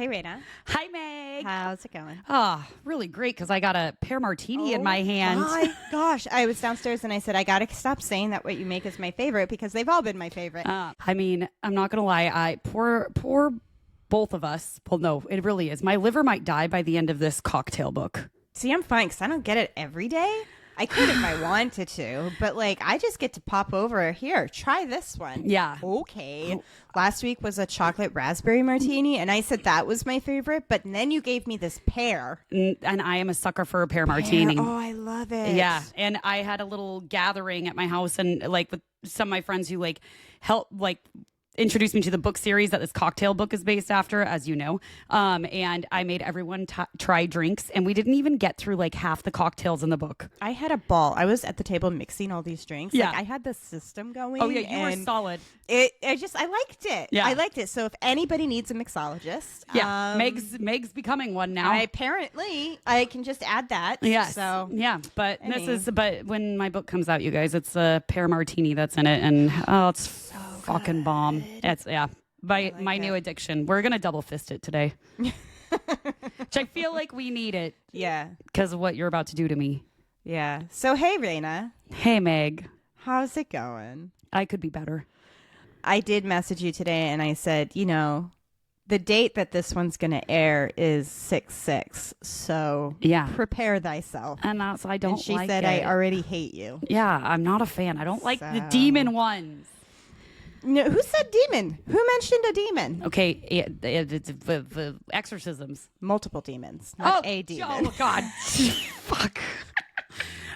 Hey, Raina. Hi, Meg. How's it going? Oh, really great because I got a pear martini in my hand. My gosh. I was downstairs and I said, I got to stop saying that what you make is my favorite because they've all been my favorite. I mean, I'm not going to lie. Poor both of us. Well, no, it really is. My liver might die by the end of this cocktail book. See, I'm fine because I don't get it every day. I could if I wanted to, but I just get to pop over here. Try this one. Yeah. Okay. Last week was a chocolate raspberry martini, and I said that was my favorite, but then you gave me this pear. And I am a sucker for a pear martini. Oh, I love it. Yeah. And I had a little gathering at my house and with some of my friends who help introduced me to the book series that this cocktail book is based after, as you know. And I made everyone try drinks, and we didn't even get through half the cocktails in the book. I had a ball. I was at the table mixing all these drinks. Yeah. I had the system going. Oh, yeah, you were solid. I liked it. Yeah. I liked it. So if anybody needs a mixologist. Yeah, Meg's becoming one now. Apparently, I can just add that. Yes. So yeah, but but when my book comes out, you guys, it's a pear martini that's in it, and it's so fucking bomb. It's my new addiction. We're gonna double fist it today, which I feel like we need it. Yeah, because of what you're about to do to me. Yeah. So hey, Raina. Hey, Meg. How's it going? I could be better. I did message you today, and I said, the date that this one's going to air is 6/6. So prepare thyself. And that's I don't. And she like said, it. I already hate you. Yeah, I'm not a fan. I don't like the demon ones. No, who said demon? Who mentioned a demon? Okay, it's the exorcisms. Multiple demons, not a demon. Oh, God. Fuck.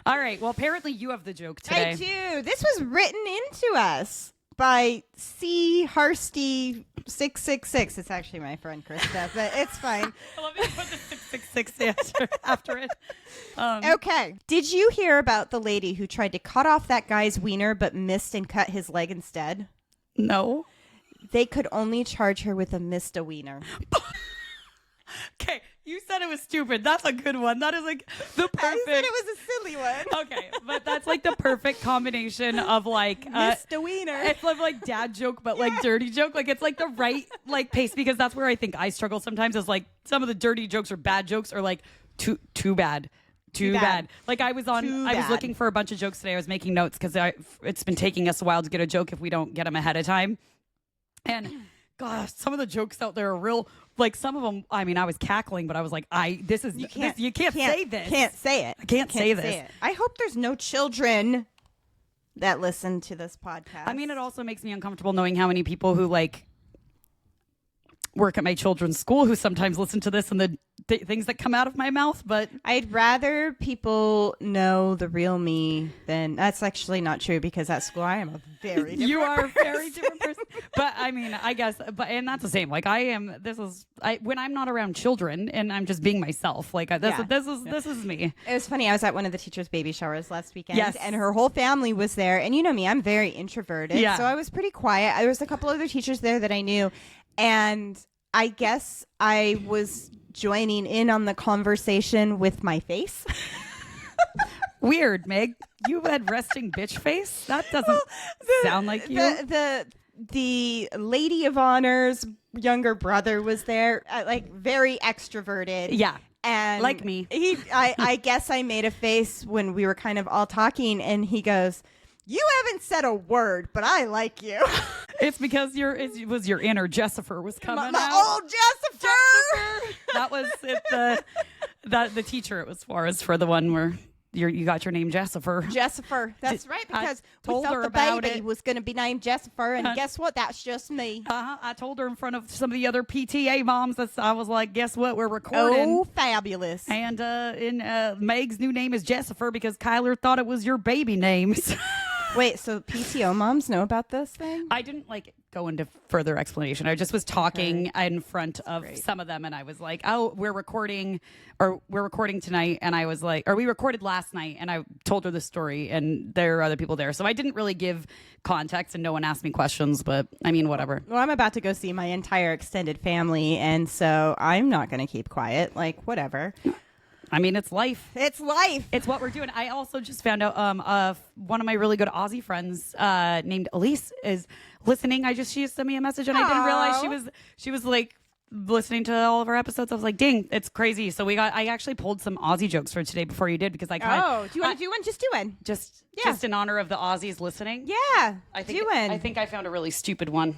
All right. Well, apparently you have the joke today. I do. This was written into us by C. Harsty 666. It's actually my friend Krista, but it's fine. I love it. Put the 666 after it. Okay. Did you hear about the lady who tried to cut off that guy's wiener but missed and cut his leg instead? No. They could only charge her with a missed a wiener. Okay, you said it was stupid. That's a good one. That is the perfect. I said it was a silly one. Okay, but that's the perfect combination of missed a wiener. It's dad joke, but dirty joke. It's the right pace, because that's where I think I struggle sometimes. Is some of the dirty jokes or bad jokes are too bad. Too bad. I was looking for a bunch of jokes today. I was making notes because it's been taking us a while to get a joke if we don't get them ahead of time. And gosh, some of the jokes out there are real. Some of them, I mean, I was cackling, but I was like, you can't say this. Can't say it. I can't say this. I hope there's no children that listen to this podcast. I mean, it also makes me uncomfortable knowing how many people who work at my children's school who sometimes listen to this and the things that come out of my mouth. But I'd rather people know the real me than that's actually not true, because at school I am a very different you are person. a very different person. But I mean, I guess, and that's the same. When I'm not around children and I'm just being myself. This is me. It was funny. I was at one of the teachers' baby showers last weekend, yes, and her whole family was there. And you know me, I'm very introverted, so I was pretty quiet. There was a couple other teachers there that I knew. And I guess I was joining in on the conversation with my face. Weird, Meg. You had resting bitch face? That doesn't sound like you. The lady of honor's younger brother was there, very extroverted. Yeah. And like me. I guess I made a face when we were kind of all talking, and he goes, "You haven't said a word, but I like you." It's because it was your inner Jessifer was coming my out. old Jessifer. That was it. The teacher it was for the one where you got your name Jessifer. Jessifer. That's right, because we thought the baby was going to be named Jessifer, and guess what? That's just me. I told her in front of some of the other PTA moms. I was like, guess what? We're recording. Oh, fabulous. And Meg's new name is Jessifer because Kyler thought it was your baby name. Wait, so PTO moms know about this thing? I didn't go into further explanation. I just was talking in front of some of them, and I was like, "Oh, we're recording tonight." And I was like, "Or we recorded last night." And I told her the story, and there are other people there, so I didn't really give context, and no one asked me questions. But I mean, whatever. Well, I'm about to go see my entire extended family, and so I'm not going to keep quiet. Whatever. I mean, it's life. It's life. It's what we're doing. I also just found out one of my really good Aussie friends named Elise is listening. She just sent me a message, and I didn't realize she was listening to all of our episodes, I was like, dang, it's crazy. So I actually pulled some Aussie jokes for today before you did because I kind of. Oh, do you want to do one? Just do one. Just in honor of the Aussies listening. Yeah, do one. I think I found a really stupid one.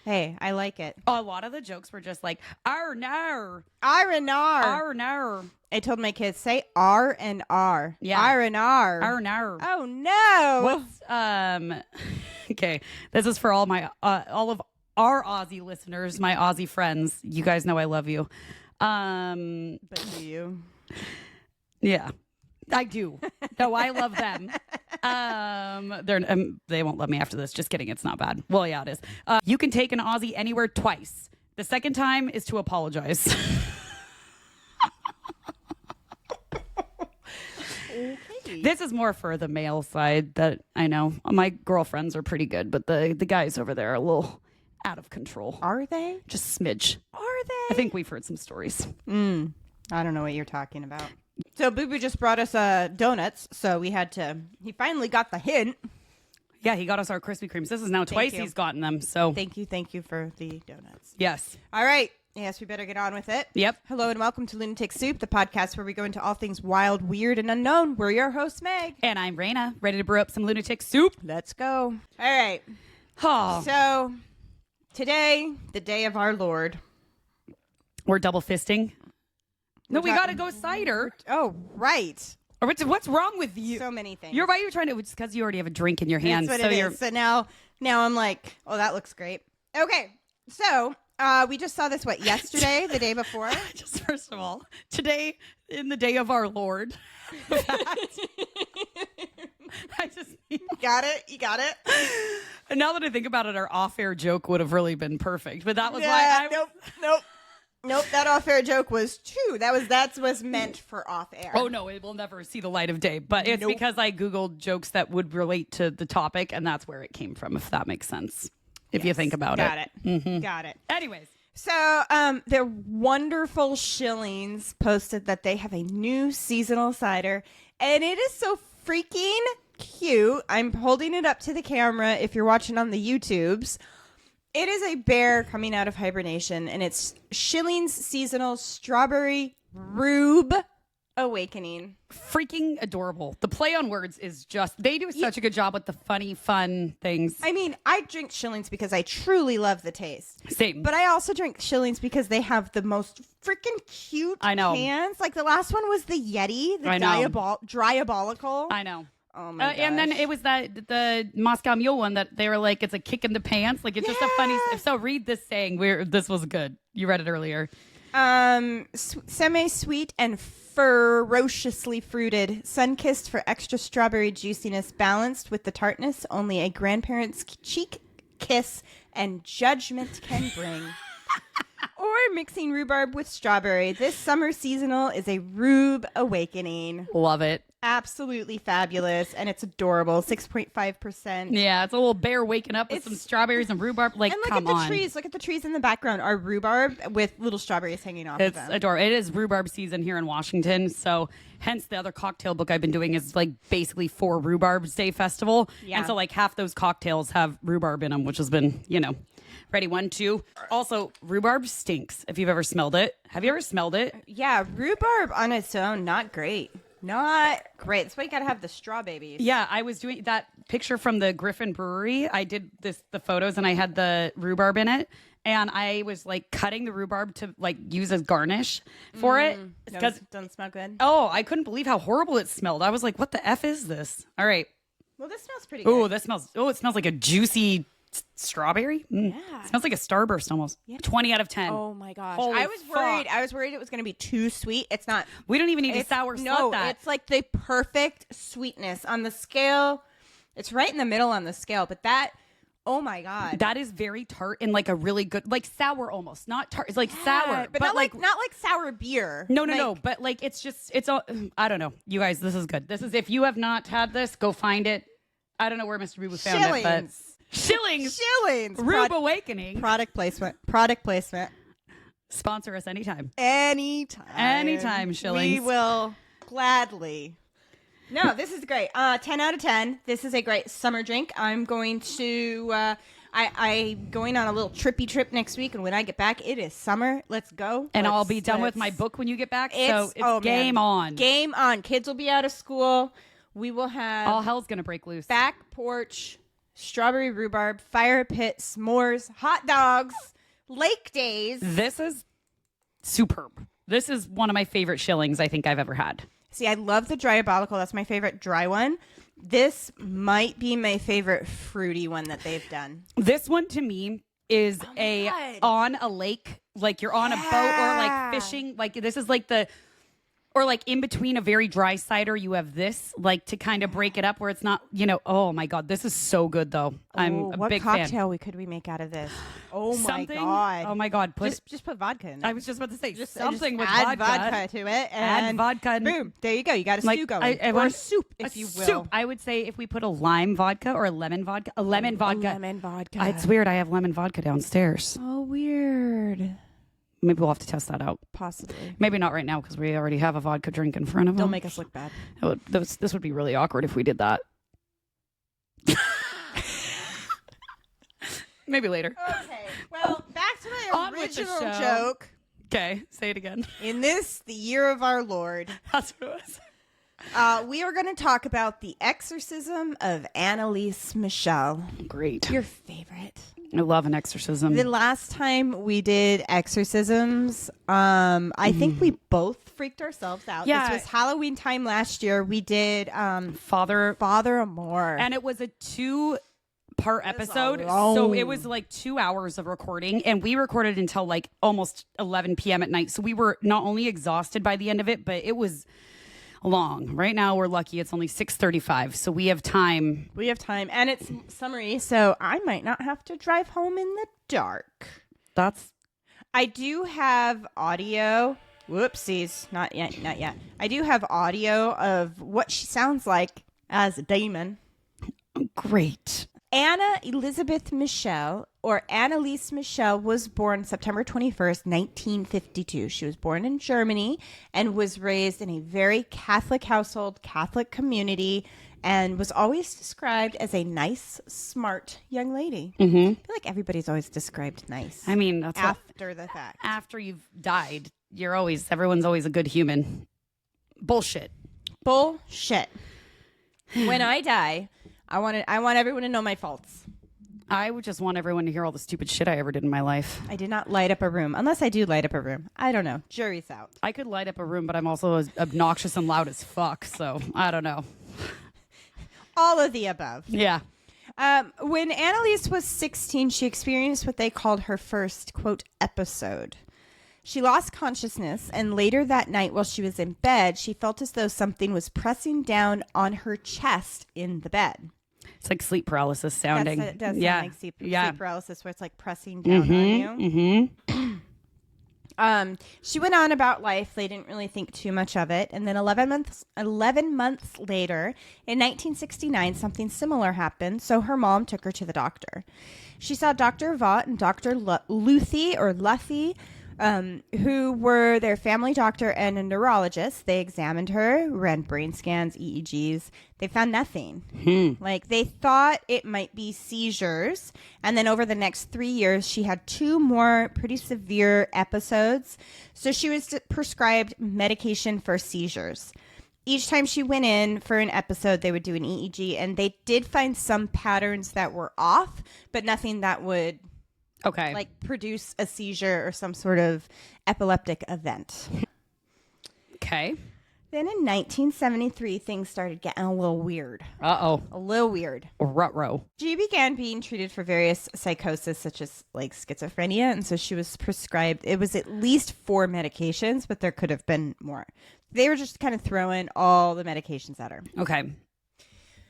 Hey, I like it. A lot of the jokes were just like, R no. R and R. R no. I told my kids, say R and R. Yeah. R and R. R no. Oh, no. What's, okay. This is for all of our Aussie listeners, my Aussie friends. You guys know I love you. But do you? Yeah. I do. No, I love them. They won't love me after this. Just kidding. It's not bad. Well, yeah, it is. You can take an Aussie anywhere twice. The second time is to apologize. Okay. This is more for the male side that I know. My girlfriends are pretty good, but the guys over there are a little out of control. Are they? Just smidge. Are they? I think we've heard some stories. I don't know what you're talking about. So Boo Boo just brought us donuts, so he finally got the hint. Yeah, he got us our Krispy Kremes. This is now twice he's gotten them, so. Thank you for the donuts. Yes. All right. Yes, we better get on with it. Yep. Hello and welcome to Lunatic Soup, the podcast where we go into all things wild, weird, and unknown. We're your hosts, Meg. And I'm Raina, ready to brew up some lunatic soup. Let's go. All right. Oh. So, today, the day of our Lord. We're double fisting. No, we got to go cider. Oh, right. What's wrong with you? So many things. You're trying to, it's because you already have a drink in your hand. That's what it is. So now I'm like, oh, that looks great. Okay. So, we just saw this, yesterday, the day before? Just first of all, today in the day of our Lord. You got it? You got it? And now that I think about it, our off-air joke would have really been perfect. But that was why Nope, that off-air joke was true. That was meant for off-air. Oh, no, it will never see the light of day. But it's because I Googled jokes that would relate to the topic, and that's where it came from, if that makes sense. If you think about it. Got it. Mm-hmm. Got it. Anyways. So, their wonderful Shillings posted that they have a new seasonal cider, and it is so freaking cute. I'm holding it up to the camera if you're watching on the YouTubes. It is a bear coming out of hibernation, and it's Shillings Seasonal Strawberry Rube Awakening. Freaking adorable. The play on words is just, they do such a good job with the funny, fun things. I mean, I drink Shillings because I truly love the taste. Same. But I also drink Shillings because they have the most freaking cute cans. Like the last one was the Yeti, the Diabolical. I know. Oh my gosh. And then it was the Moscow Mule one that they were like, it's a kick in the pants. Like, it's just a funny. So read this saying. This was good. You read it earlier. Semi-sweet and ferociously fruited, sun-kissed for extra strawberry juiciness, balanced with the tartness only a grandparent's cheek kiss and judgment can bring. Or mixing rhubarb with strawberry. This summer seasonal is a Rube Awakening. Love it. Absolutely fabulous, and it's adorable. 6.5%. Yeah, it's a little bear waking up with some strawberries and rhubarb. Like, and look come at the on. trees. Look at the trees in the background. Are rhubarb with little strawberries hanging off of them. It's adorable. It is rhubarb season here in Washington, so hence the other cocktail book I've been doing is like basically for Rhubarb Day Festival. Yeah. And so like half those cocktails have rhubarb in them, which has been, ready, 1, 2. Also, rhubarb stinks. If you've ever smelled it. Have you ever smelled it? Yeah, rhubarb on its own, not great. Not great. That's why you gotta have the straw babies. Yeah, I was doing that picture from the Griffin Brewery. I did the photos and I had the rhubarb in it. And I was like cutting the rhubarb to like use as garnish for it. Because it doesn't smell good. Oh, I couldn't believe how horrible it smelled. I was like, what the F is this? All right. Well, this smells pretty good. It smells like a juicy strawberry. Yeah. It smells like a Starburst almost. Yeah. 20 out of 10. Oh my gosh. Holy I was worried it was going to be too sweet. It's not. We don't even need to sour slut that. It's like the perfect sweetness on the scale. It's right in the middle on the scale, but oh my God. That is very tart and like a really good, like sour almost. Not tart. It's like sour. But not like sour beer. No. But like it's all, I don't know. You guys, this is good. This is, if you have not had this, go find it. I don't know where Mr. Boo found it, but Shillings. Rube Awakening. Product placement. Sponsor us anytime. Anytime, Shillings. We will gladly. No, this is great. 10 out of 10. This is a great summer drink. I'm going to I'm going on a little trippy trip next week, and when I get back, it is summer. Let's go. And I'll be done with my book when you get back. So it's game on. Game on. Kids will be out of school. We will have all hell's gonna break loose. Back porch, strawberry rhubarb, fire pit, s'mores, hot dogs, lake days. This is superb. This is one of my favorite shillings I think I've ever had. See, I love the Diabolical. That's my favorite dry one. This might be my favorite fruity one that they've done. This one to me is on a lake, like you're on a boat or like fishing. Like this is like or like in between a very dry cider, you have this like to kind of break it up where it's not, oh my God, this is so good though. I'm a big fan. What cocktail could we make out of this? Oh my God. Oh my God. Just put vodka in it. I was just about to say something just with add vodka to it. Add vodka. Boom. There you go. You got a stew going. Or a soup, if you will. Soup. I would say if we put a lime vodka or a lemon vodka. Lemon vodka. It's weird. I have lemon vodka downstairs. Oh, weird. Maybe we'll have to test that out. Possibly. Maybe not right now because we already have a vodka drink in front of them. Don't make us look bad. This would be really awkward if we did that. Maybe later. Okay. Well, back to my original joke. Okay. Say it again. In the year of our Lord. That's what it was. We are going to talk about the exorcism of Anneliese Michel. Great. Your favorite. I love an exorcism. The last time we did exorcisms, I think we both freaked ourselves out. Yeah. This was Halloween time last year. We did Father Amor. And it was a 2-part episode. So it was like 2 hours of recording. And we recorded until like almost 11 p.m. at night. So we were not only exhausted by the end of it, but it was long. Right now we're lucky it's only 6:35, so we have time. And it's summery, so I might not have to drive home in the dark. I do have audio. Whoopsies. Not yet. I do have audio of what she sounds like as a demon. Great. Anna Elizabeth Michel, or Anneliese Michel, was born September 21st, 1952. She was born in Germany and was raised in a very Catholic household, Catholic community, and was always described as a nice, smart young lady. Mm-hmm. I feel like everybody's always described nice. I mean, that's after the fact. After you've died, everyone's always a good human. Bullshit. When I die, I want everyone to know my faults. I would just want everyone to hear all the stupid shit I ever did in my life. I did not light up a room. Unless I do light up a room. I don't know. Jury's out. I could light up a room, but I'm also as obnoxious and loud as fuck, so I don't know. All of the above. Yeah. When Anneliese was 16, she experienced what they called her first, quote, episode. She lost consciousness, and later that night while she was in bed, she felt as though something was pressing down on her chest in the bed. It's like sleep paralysis sounding. It does sound like sleep paralysis, where it's like pressing down on you. Mm-hmm. She went on about life. They didn't really think too much of it. And then 11 months later, in 1969, something similar happened, so her mom took her to the doctor. She saw Dr. Vaught and Dr. Luthi, who were their family doctor and a neurologist. They examined her, ran brain scans, EEGs. They found nothing. Like, they thought it might be seizures. And then over the next 3 years, she had 2 more pretty severe episodes. So she was prescribed medication for seizures. Each time she went in for an episode, they would do an EEG, and they did find some patterns that were off, but nothing that would like produce a seizure or some sort of epileptic event. Okay. Then in 1973, things started getting a little weird. A little weird. Ruh-roh. She began being treated for various psychosis, such as like schizophrenia, and so she was prescribed, it was at least 4 medications, but there could have been more. They were just kind of throwing all the medications at her. Okay.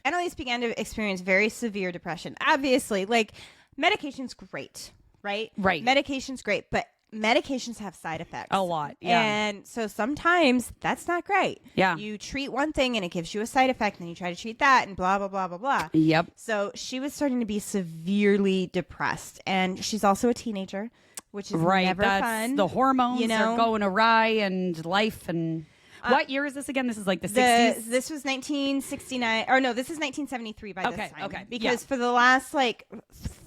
Anneliese began to experience very severe depression. Obviously, like, medication's great. Right? Medication's great, but medications have side effects. A lot, yeah. And so sometimes that's not great. Yeah. You treat one thing and it gives you a side effect, and then you try to treat that and blah, blah, blah, blah, blah. Yep. So she was starting to be severely depressed. And she's also a teenager, which is never fun. The hormones are going awry, and life and... what year is this again? This is like the 60s? This was 1969. Or no, this is 1973 by this time. Okay. Because for the last like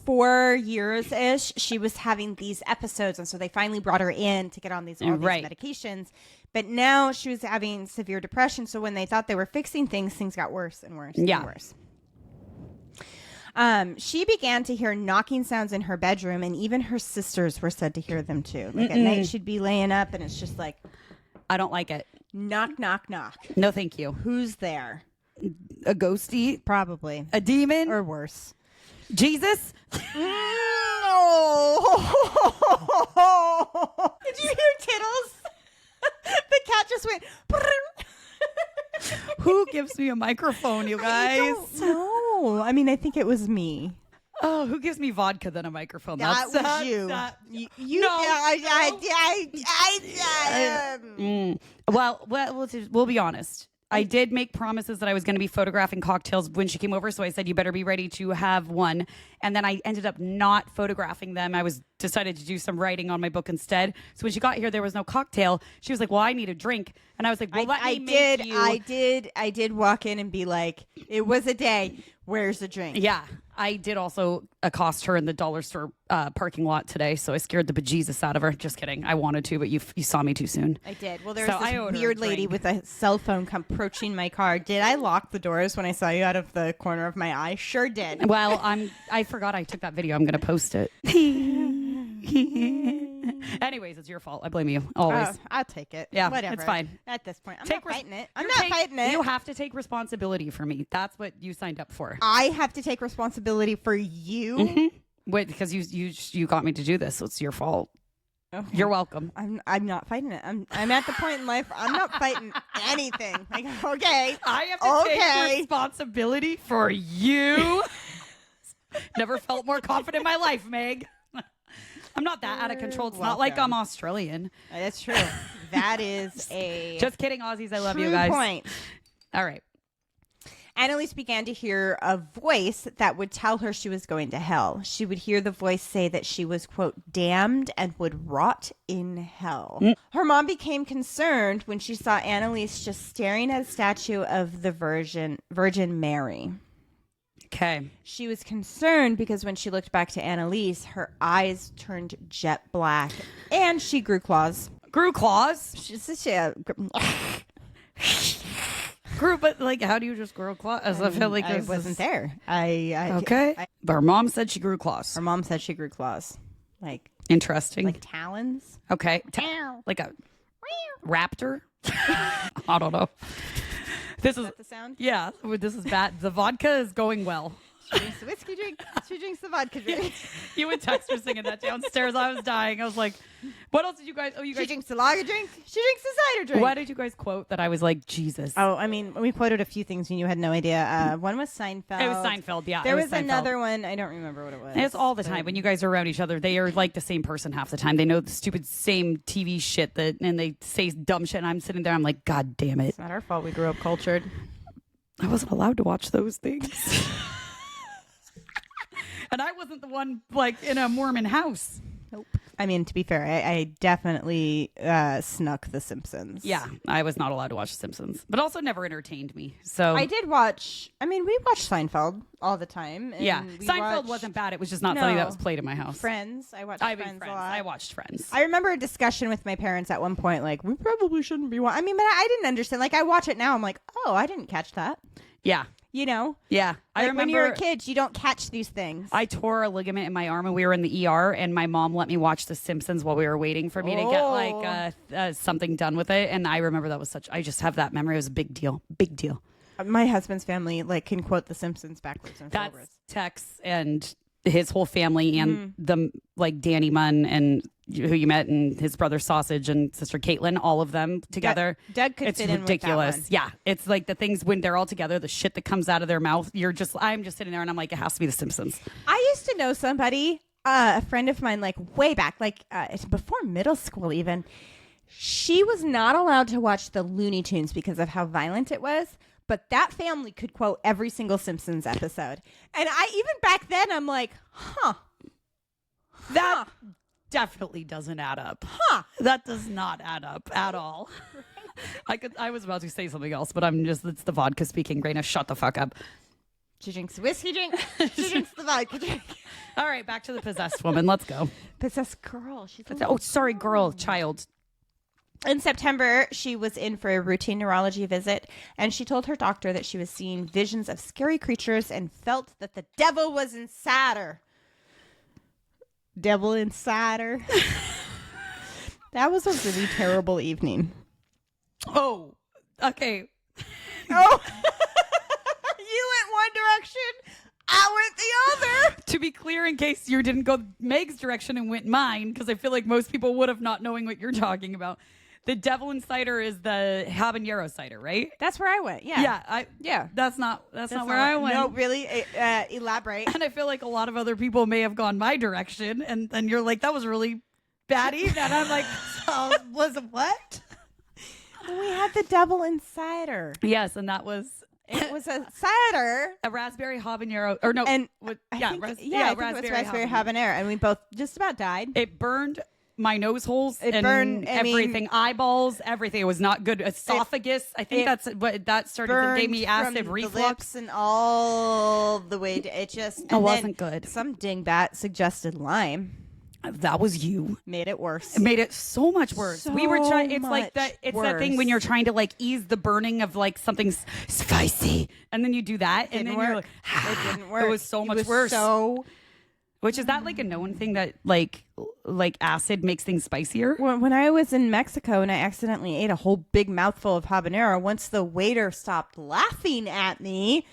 4 years ish, she was having these episodes, and so they finally brought her in to get on all these medications. But now she was having severe depression, so when they thought they were fixing things, things got worse and worse and worse. She began to hear knocking sounds in her bedroom, and even her sisters were said to hear them too. Like at night, she'd be laying up, and it's just like, I don't like it. Knock, knock, knock. No, thank you. Who's there? A ghosty? Probably. A demon? Or worse. Jesus? No. Did you hear Tittles? The cat just went. Who gives me a microphone, you guys? I don't know. I mean, I think it was me. Oh, who gives me vodka than a microphone? That was you. You. No. Well, we'll be honest. I did make promises that I was going to be photographing cocktails when she came over, so I said, you better be ready to have one. And then I ended up not photographing them. I decided to do some writing on my book instead. So when she got here, there was no cocktail. She was like, well, I need a drink. And I was like, well, I did walk in and be like, it was a day. Where's the drink? Yeah. I did also accost her in the dollar store parking lot today, so I scared the bejesus out of her. Just kidding. I wanted to, but you saw me too soon. I did. Well, there was this weird lady with a cell phone come approaching my car. Did I lock the doors when I saw you out of the corner of my eye? Sure did. Well, I forgot I took that video. I'm going to post it. Anyways, it's your fault. I blame you. Always. I'll take it. Yeah, whatever. It's fine. At this point, I'm not fighting it. I'm not fighting it. You have to take responsibility for me. That's what you signed up for. I have to take responsibility for you. Mm-hmm. Wait, because you got me to do this, so it's your fault. Okay. You're welcome. I'm not fighting it. I'm at the point in life where I'm not fighting anything. Like, okay, I have to take responsibility for you. Never felt more confident in my life, Meg. I'm not that out of control. It's not like I'm Australian. That's true. That is a just kidding, Aussies. I love you guys. Point. All right. Anneliese began to hear a voice that would tell her she was going to hell. She would hear the voice say that she was, quote, damned and would rot in hell. Her mom became concerned when she saw Anneliese just staring at a statue of the Virgin Mary. Okay. She was concerned because when she looked back to Anneliese, her eyes turned jet black and she grew claws. Grew claws? Grew, but like, how do you just grow claws? I feel like I wasn't there. Her mom said she grew claws. Her mom said she grew claws. Like, interesting. Like talons. Okay. Like a raptor? I don't know. This is that the sound? Yeah, this is bad. The vodka is going well. She drinks the whiskey drink. She drinks the vodka drink. Yeah. You and Tex were singing that downstairs. I was dying. I was like, what else did you guys? Oh, you guys. She drinks the lager drink. She drinks the cider drink. Why did you guys quote that? I was like, Jesus. Oh, I mean, we quoted a few things and you had no idea. One was Seinfeld. It was Seinfeld, yeah. There was another one. I don't remember what it was. It's all the time. When you guys are around each other, they are like the same person half the time. They know the stupid same TV shit and they say dumb shit. And I'm sitting there. I'm like, God damn it. It's not our fault. We grew up cultured. I wasn't allowed to watch those things. And I wasn't the one, like, in a Mormon house. Nope. I mean, to be fair, I definitely snuck The Simpsons. Yeah, I was not allowed to watch The Simpsons. But also never entertained me. So I did watch, we watched Seinfeld all the time. And yeah, Seinfeld wasn't bad. It was just not something that was played in my house. Friends. I watched Friends a lot. I watched Friends. I remember a discussion with my parents at one point, like, we probably shouldn't be watching. But I didn't understand. Like, I watch it now. I'm like, oh, I didn't catch that. Yeah. You know? Yeah. Like I remember when you're a kid, you don't catch these things. I tore a ligament in my arm and we were in the ER and my mom let me watch The Simpsons while we were waiting for me to get like something done with it. And I remember that was I just have that memory. It was a big deal. Big deal. My husband's family can quote The Simpsons backwards and forwards. That's Tex and his whole family and the Danny Munn and who you met and his brother Sausage and sister Caitlin, all of them together. Doug could fit in ridiculous. With that one. Yeah, it's like the things when they're all together, the shit that comes out of their mouth. I'm just sitting there and I'm like, it has to be The Simpsons. I used to know somebody, a friend of mine, like way back, before middle school even. She was not allowed to watch the Looney Tunes because of how violent it was. But that family could quote every single Simpsons episode. And even back then, I'm like, that definitely doesn't add up. That does not add up at all. I was about to say something else, but it's the vodka speaking. Graina, shut the fuck up. She drinks whiskey drink. She drinks the vodka drink. All right, back to the possessed woman. Let's go. Possessed girl. Girl, child. In September, she was in for a routine neurology visit, and she told her doctor that she was seeing visions of scary creatures and felt that the devil was inside her. Devil inside her. That was a really terrible evening. Oh, okay. Oh. You went one direction. I went the other. To be clear, in case you didn't go Meg's direction and went mine, because I feel like most people would have not knowing what you're talking about. The devil in cider is the habanero cider, right? That's where I went. Yeah. Yeah. That's not where I went. No, really? Elaborate. And I feel like a lot of other people may have gone my direction, and then you're like, that was really bad evening. And I'm like, was it what? We had the devil in cider. Yes, and that was... It was a cider, a raspberry habanero, or no, and raspberry habanero, and we both just about died. It burned my nose holes. It burned everything, eyeballs, everything. It was not good. Esophagus. I think that's what that started. It gave me acid reflux, the lips and all the way. It just wasn't good. Some dingbat suggested lime. That was you. Made it worse. It made it so much worse. We were trying. It's like that. It's that thing when you're trying to like ease the burning of like something spicy, and then you do that, and then you're like, it didn't work. It was so much worse. Which is that like a known thing that like acid makes things spicier? When I was in Mexico and I accidentally ate a whole big mouthful of habanero, once the waiter stopped laughing at me,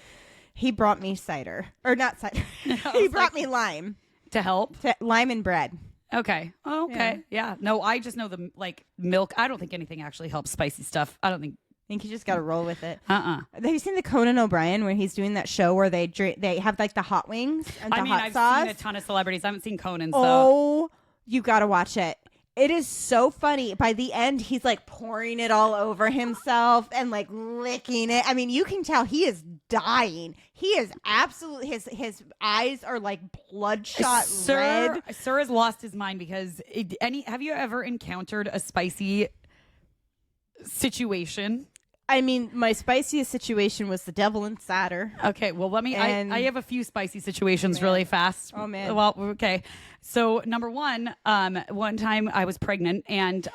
he brought me cider. Or not cider. He brought me lime. To help? Lime and bread. Okay. Oh, okay. Yeah. No, I just know the like milk. I don't think anything actually helps spicy stuff. I think you just got to roll with it. Have you seen the Conan O'Brien where he's doing that show where they have like the hot wings and hot sauce? I've seen a ton of celebrities. I haven't seen Conan. Oh, you got to watch it. It is so funny. By the end, he's like pouring it all over himself and like licking it. I mean, you can tell he is dying. He is absolutely, his eyes are like bloodshot red. Sir has lost his mind because have you ever encountered a spicy situation? I mean, my spiciest situation was the devil in cider. Okay, well, I have a few spicy situations really fast. Oh, man. Well, okay. So, number one time I was pregnant and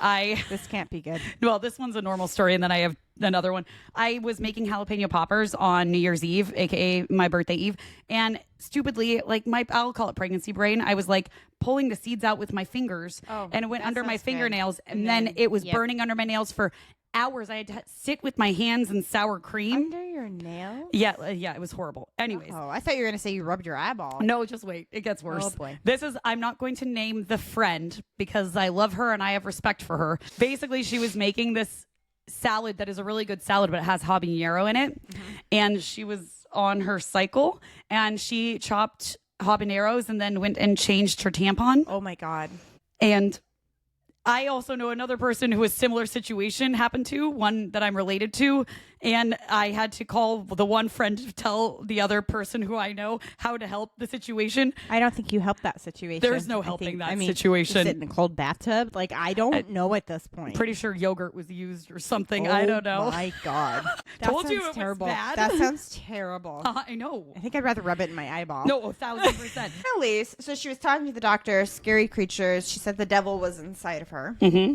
This can't be good. Well, this one's a normal story, and then I have another one. I was making jalapeno poppers on New Year's Eve, a.k.a. my birthday eve, and stupidly, like I'll call it pregnancy brain, I was like pulling the seeds out with my fingers, and it went under my fingernails, and then it was burning under my nails for hours. I had to sit with my hands in sour cream. Under your nails? Yeah, it was horrible. Anyways. Oh, I thought you were going to say you rubbed your eyeball. No, just wait. It gets worse. Oh, boy. I'm not going to name the friend because I love her and I have respect for her. Basically, she was making this salad that is a really good salad, but it has habanero in it. Mm-hmm. And she was on her cycle and she chopped habaneros and then went and changed her tampon. Oh, my God. And I also know another person who a similar situation happened to, one that I'm related to, and I had to call the one friend to tell the other person who I know how to help the situation. I don't think you helped that situation. There's no helping that situation. Sit in a cold bathtub? Like, I don't know at this point. Pretty sure yogurt was used or something. I don't know. Oh, my God. Told you it terrible. Was bad. That sounds terrible. I know. I think I'd rather rub it in my eyeball. No, 1,000%. Anneliese, so she was talking to the doctor, scary creatures. She said the devil was inside of her. Mm-hmm.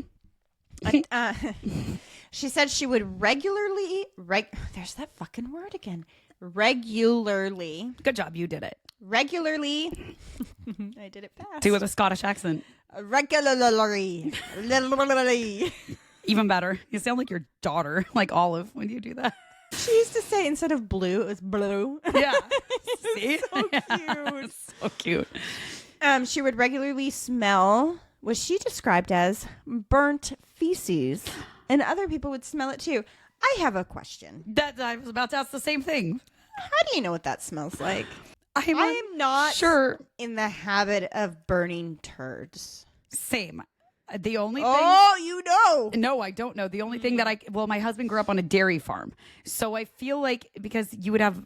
She said she would regularly there's that fucking word again. Regularly. Good job, you did it. Regularly. I did it fast. Do it with a Scottish accent. Regularly. Even better. You sound like your daughter, like Olive, when you do that. She used to say instead of blue, it was blue. Yeah. See? So cute. So cute. She would regularly smell what she described as burnt feces, and other people would smell it too. I have a question. I was about to ask the same thing. How do you know what that smells like? I am not sure in the habit of burning turds. Same. The only thing... Oh, you know. No, I don't know. The only thing that my husband grew up on a dairy farm. So I feel like because you would have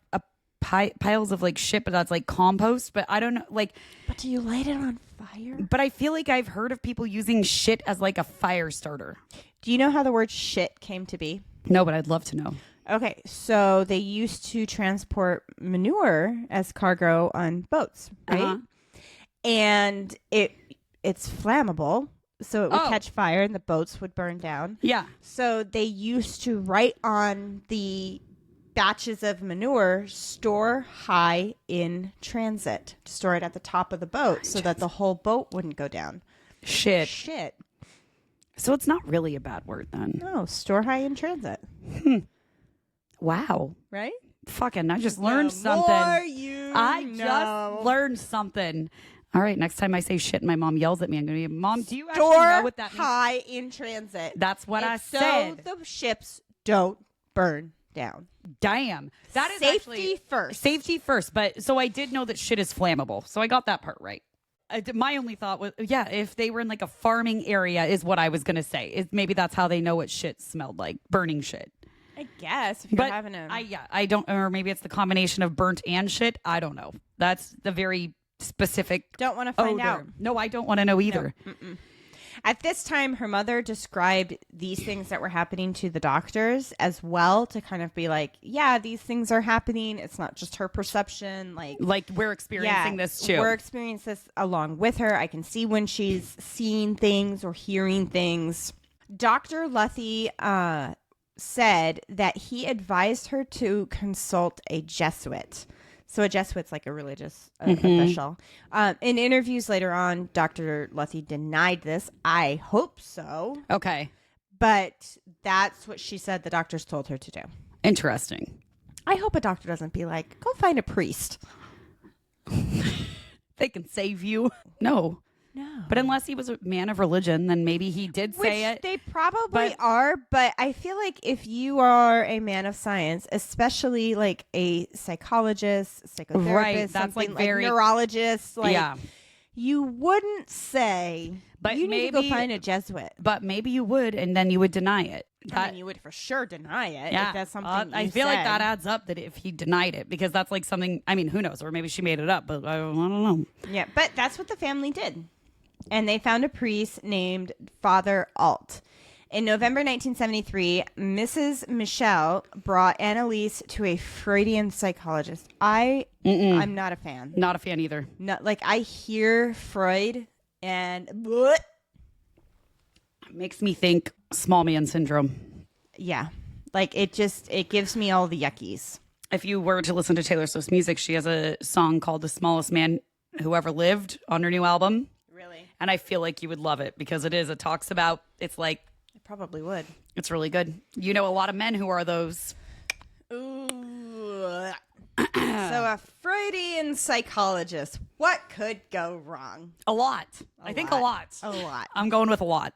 piles of like shit, but that's like compost, but I don't know, like... But do you light it on fire? But I feel like I've heard of people using shit as like a fire starter. Do you know how the word shit came to be? No, but I'd love to know. Okay, so they used to transport manure as cargo on boats, right? And it's flammable, so it would catch fire and the boats would burn down. Yeah. So they used to write on the batches of manure, store high in transit. Store it at the top of the boat so that the whole boat wouldn't go down. Shit. So it's not really a bad word then. No, store high in transit. Wow. Right? Fucking, I just learned something. Just learned something. All right, next time I say shit and my mom yells at me, I'm going to be, Mom, do you actually know what that means? Store high in transit. That's what I said. So the ships don't burn down. Damn. That is safety first. Safety first. But so I did know that shit is flammable. So I got that part right. My only thought was, if they were in like a farming area is what I was going to say. Maybe that's how they know what shit smelled like, burning shit. I guess if you're having a... I don't, or maybe it's the combination of burnt and shit. I don't know. That's the very specific... Don't want to find out. No, I don't want to know either. No. At this time, her mother described these things that were happening to the doctors as well to kind of be like, yeah, these things are happening. It's not just her perception. Like we're experiencing this too. We're experiencing this along with her. I can see when she's seeing things or hearing things. Dr. Luthi said that he advised her to consult a Jesuit. So a Jesuit's like a religious official. In interviews later on, Dr. Luthi denied this. I hope so. Okay. But that's what she said the doctors told her to do. Interesting. I hope a doctor doesn't be like, go find a priest. They can save you. No. But unless he was a man of religion, then maybe he did say it. They probably are, but I feel like if you are a man of science, especially like a psychologist, psychotherapist, that's like very neurologist, you wouldn't say, but you need to go find a Jesuit. But maybe you would, and then you would deny it. I mean, you would for sure deny it if that's something I feel like that adds up that if he denied it, because that's like something, I mean, who knows? Or maybe she made it up, but I don't know. Yeah, but that's what the family did. And they found a priest named Father Alt. In November 1973, Mrs. Michel brought Anneliese to a Freudian psychologist. I'm not a fan. Not a fan either. Not like I hear Freud and what? Makes me think small man syndrome. Yeah. Like it gives me all the yuckies. If you were to listen to Taylor Swift's music, she has a song called The Smallest Man Who Ever Lived on her new album. Really? And I feel like you would love it because it talks about, it's like. I probably would. It's really good. You know a lot of men who are those. Ooh. So a Freudian psychologist. What could go wrong? A lot. I think a lot. A lot. I'm going with a lot.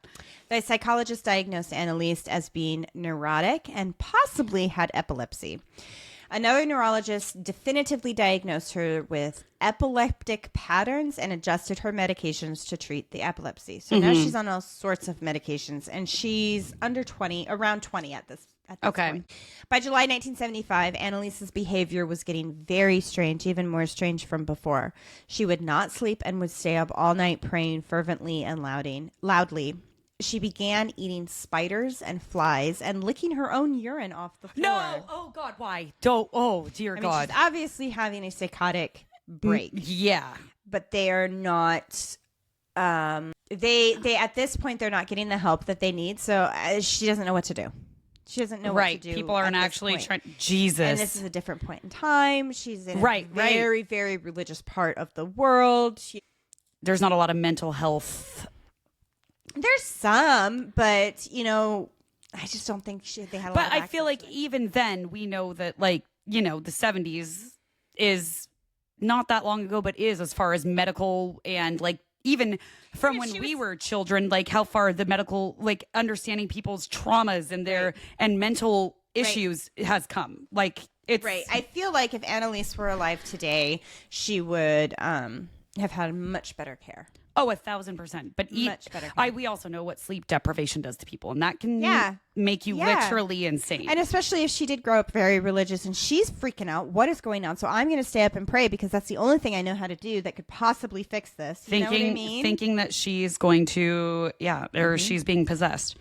The psychologist diagnosed Anneliese as being neurotic and possibly had epilepsy. Another neurologist definitively diagnosed her with epileptic patterns and adjusted her medications to treat the epilepsy. So now she's on all sorts of medications, and she's around 20 at this point. By July 1975, Anneliese's behavior was getting very strange, even more strange from before. She would not sleep and would stay up all night praying fervently and loudly. She began eating spiders and flies and licking her own urine off the floor. No! Oh, God, why? Don't. Oh, dear God. She's obviously having a psychotic break. Yeah. But they are not... They at this point, they're not getting the help that they need, so she doesn't know what to do. She doesn't know what to do. People aren't actually trying... Jesus. And this is a different point in time. She's in a very, very religious part of the world. There's not a lot of mental health... There's some, but, I just don't think they had a lot of But I feel like even then, we know that, the 70s is not that long ago, but is as far as medical and, even from when we were children, how far the medical, understanding people's traumas and their and mental issues has come. It's... Right. I feel like if Anneliese were alive today, she would have had much better care. Oh, 1,000%. But much better. We also know what sleep deprivation does to people, and that can make you literally insane. And especially if she did grow up very religious and she's freaking out. What is going on? So I'm going to stay up and pray because that's the only thing I know how to do that could possibly fix this. You know what I mean? Thinking that she's going to, or she's being possessed.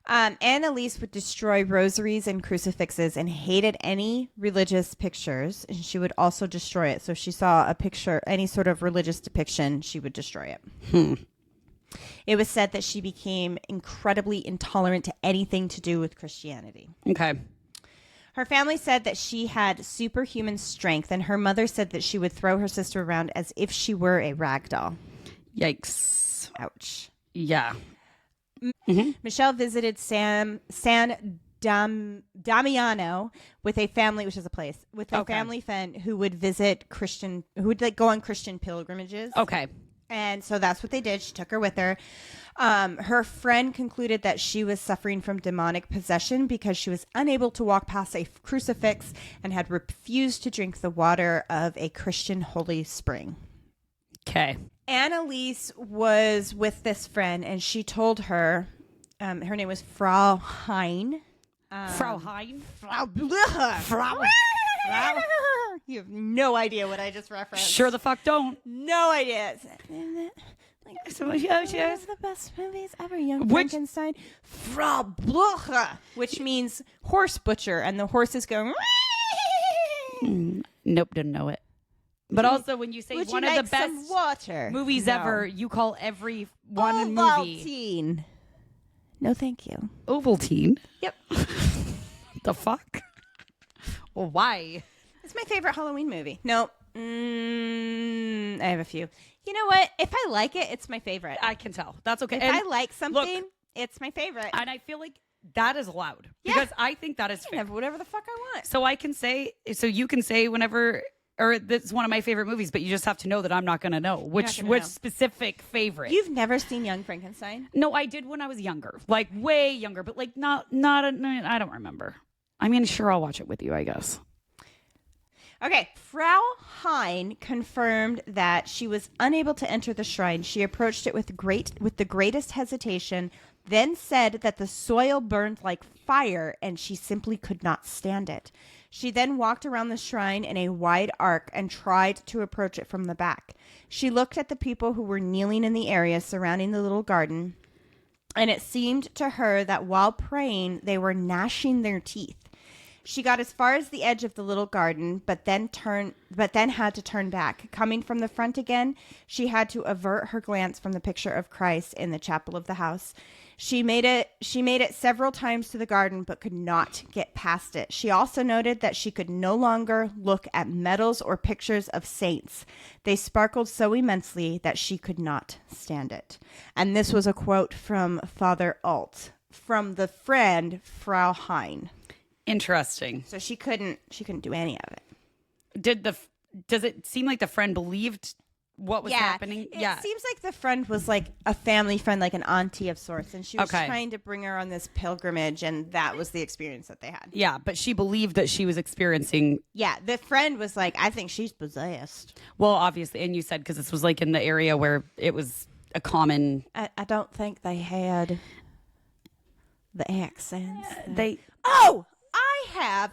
Anneliese would destroy rosaries and crucifixes and hated any religious pictures. And she would also destroy it. So if she saw a picture, any sort of religious depiction, she would destroy it. It was said that she became incredibly intolerant to anything to do with Christianity. Okay. Her family said that she had superhuman strength, and her mother said that she would throw her sister around as if she were a rag doll. Yikes. Ouch. Yeah. Michelle visited San Damiano with a family, which is a place, with a family friend who would visit Christian, who would like go on Christian pilgrimages. Okay. And so that's what they did. She took her with her. Her friend concluded that she was suffering from demonic possession because she was unable to walk past a crucifix and had refused to drink the water of a Christian holy spring. Okay. Anneliese was with this friend, and she told her, her name was Frau Hein. Frau Hein? Frau. You have no idea what I just referenced. Sure the fuck don't. No idea. Like, one of the best movies ever, Young Frankenstein. Frau Blucher, which means horse butcher, and the horse is going. Nope, didn't know it. But also, when you say Would one you of like the best some water? movies ever, you call every one movie Ovaltine. No, thank you. Ovaltine. Yep. The fuck? Well, why? It's my favorite Halloween movie. No. I have a few. You know what? If I like it, it's my favorite. I can tell. That's okay. If I like something, it's my favorite. And I feel like that is allowed. Yeah. Because I think that is I can fair. have whatever the fuck I want. So I can say, so you can say whenever, or this is one of my favorite movies, but you just have to know that I'm not going to know which specific favorite. You've never seen Young Frankenstein? No, I did when I was younger, like way younger, but like not I don't remember. I mean, sure, I'll watch it with you, I guess. Okay, Frau Hein confirmed that she was unable to enter the shrine. She approached it with the greatest hesitation, then said that the soil burned like fire and she simply could not stand it. She then walked around the shrine in a wide arc and tried to approach it from the back. She looked at the people who were kneeling in the area surrounding the little garden, and it seemed to her that while praying, they were gnashing their teeth. She got as far as the edge of the little garden, but then had to turn back. Coming from the front again, she had to avert her glance from the picture of Christ in the chapel of the house. She made it several times to the garden, but could not get past it. She also noted that she could no longer look at medals or pictures of saints. They sparkled so immensely that she could not stand it. And this was a quote from Father Alt, from the friend Frau Hein. Interesting. So she couldn't do any of it. Does it seem like the friend believed what was happening? It seems like the friend was like a family friend, like an auntie of sorts, and she was trying to bring her on this pilgrimage, and that was the experience that they had. Yeah, but she believed that she was experiencing. Yeah, the friend was like, I think she's possessed. Well, obviously, and you said because this was like in the area where it was a common. I don't think they had the accents.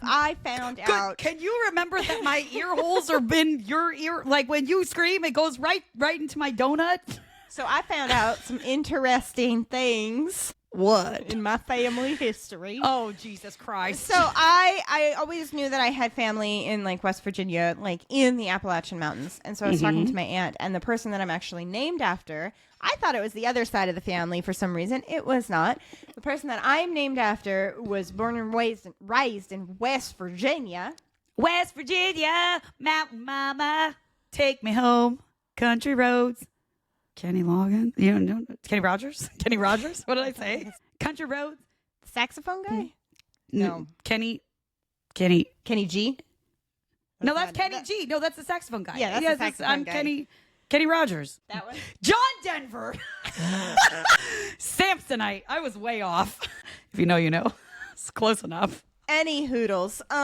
I found out. Can you remember that my ear holes are in your ear? Like when you scream, it goes right into my donut. So I found out some interesting things. What? In my family history. Oh, Jesus Christ. So I always knew that I had family in like West Virginia, like in the Appalachian Mountains. And so I was talking to my aunt, and the person that I'm actually named after, I thought it was the other side of the family for some reason. It was not. The person that I'm named after was born and raised in West Virginia. West Virginia, Mountain Mama, take me home, country roads. Kenny Loggins? You don't know? Kenny Rogers? Kenny Rogers? What did I say? Country roads? Saxophone guy? No. Kenny G? No, that's Kenny G. No, that's the saxophone guy. Yeah, that's the saxophone guy. Kenny Rogers. That one? John Denver. Samsonite. I was way off. If you know, you know. It's close enough. Any hoodles. So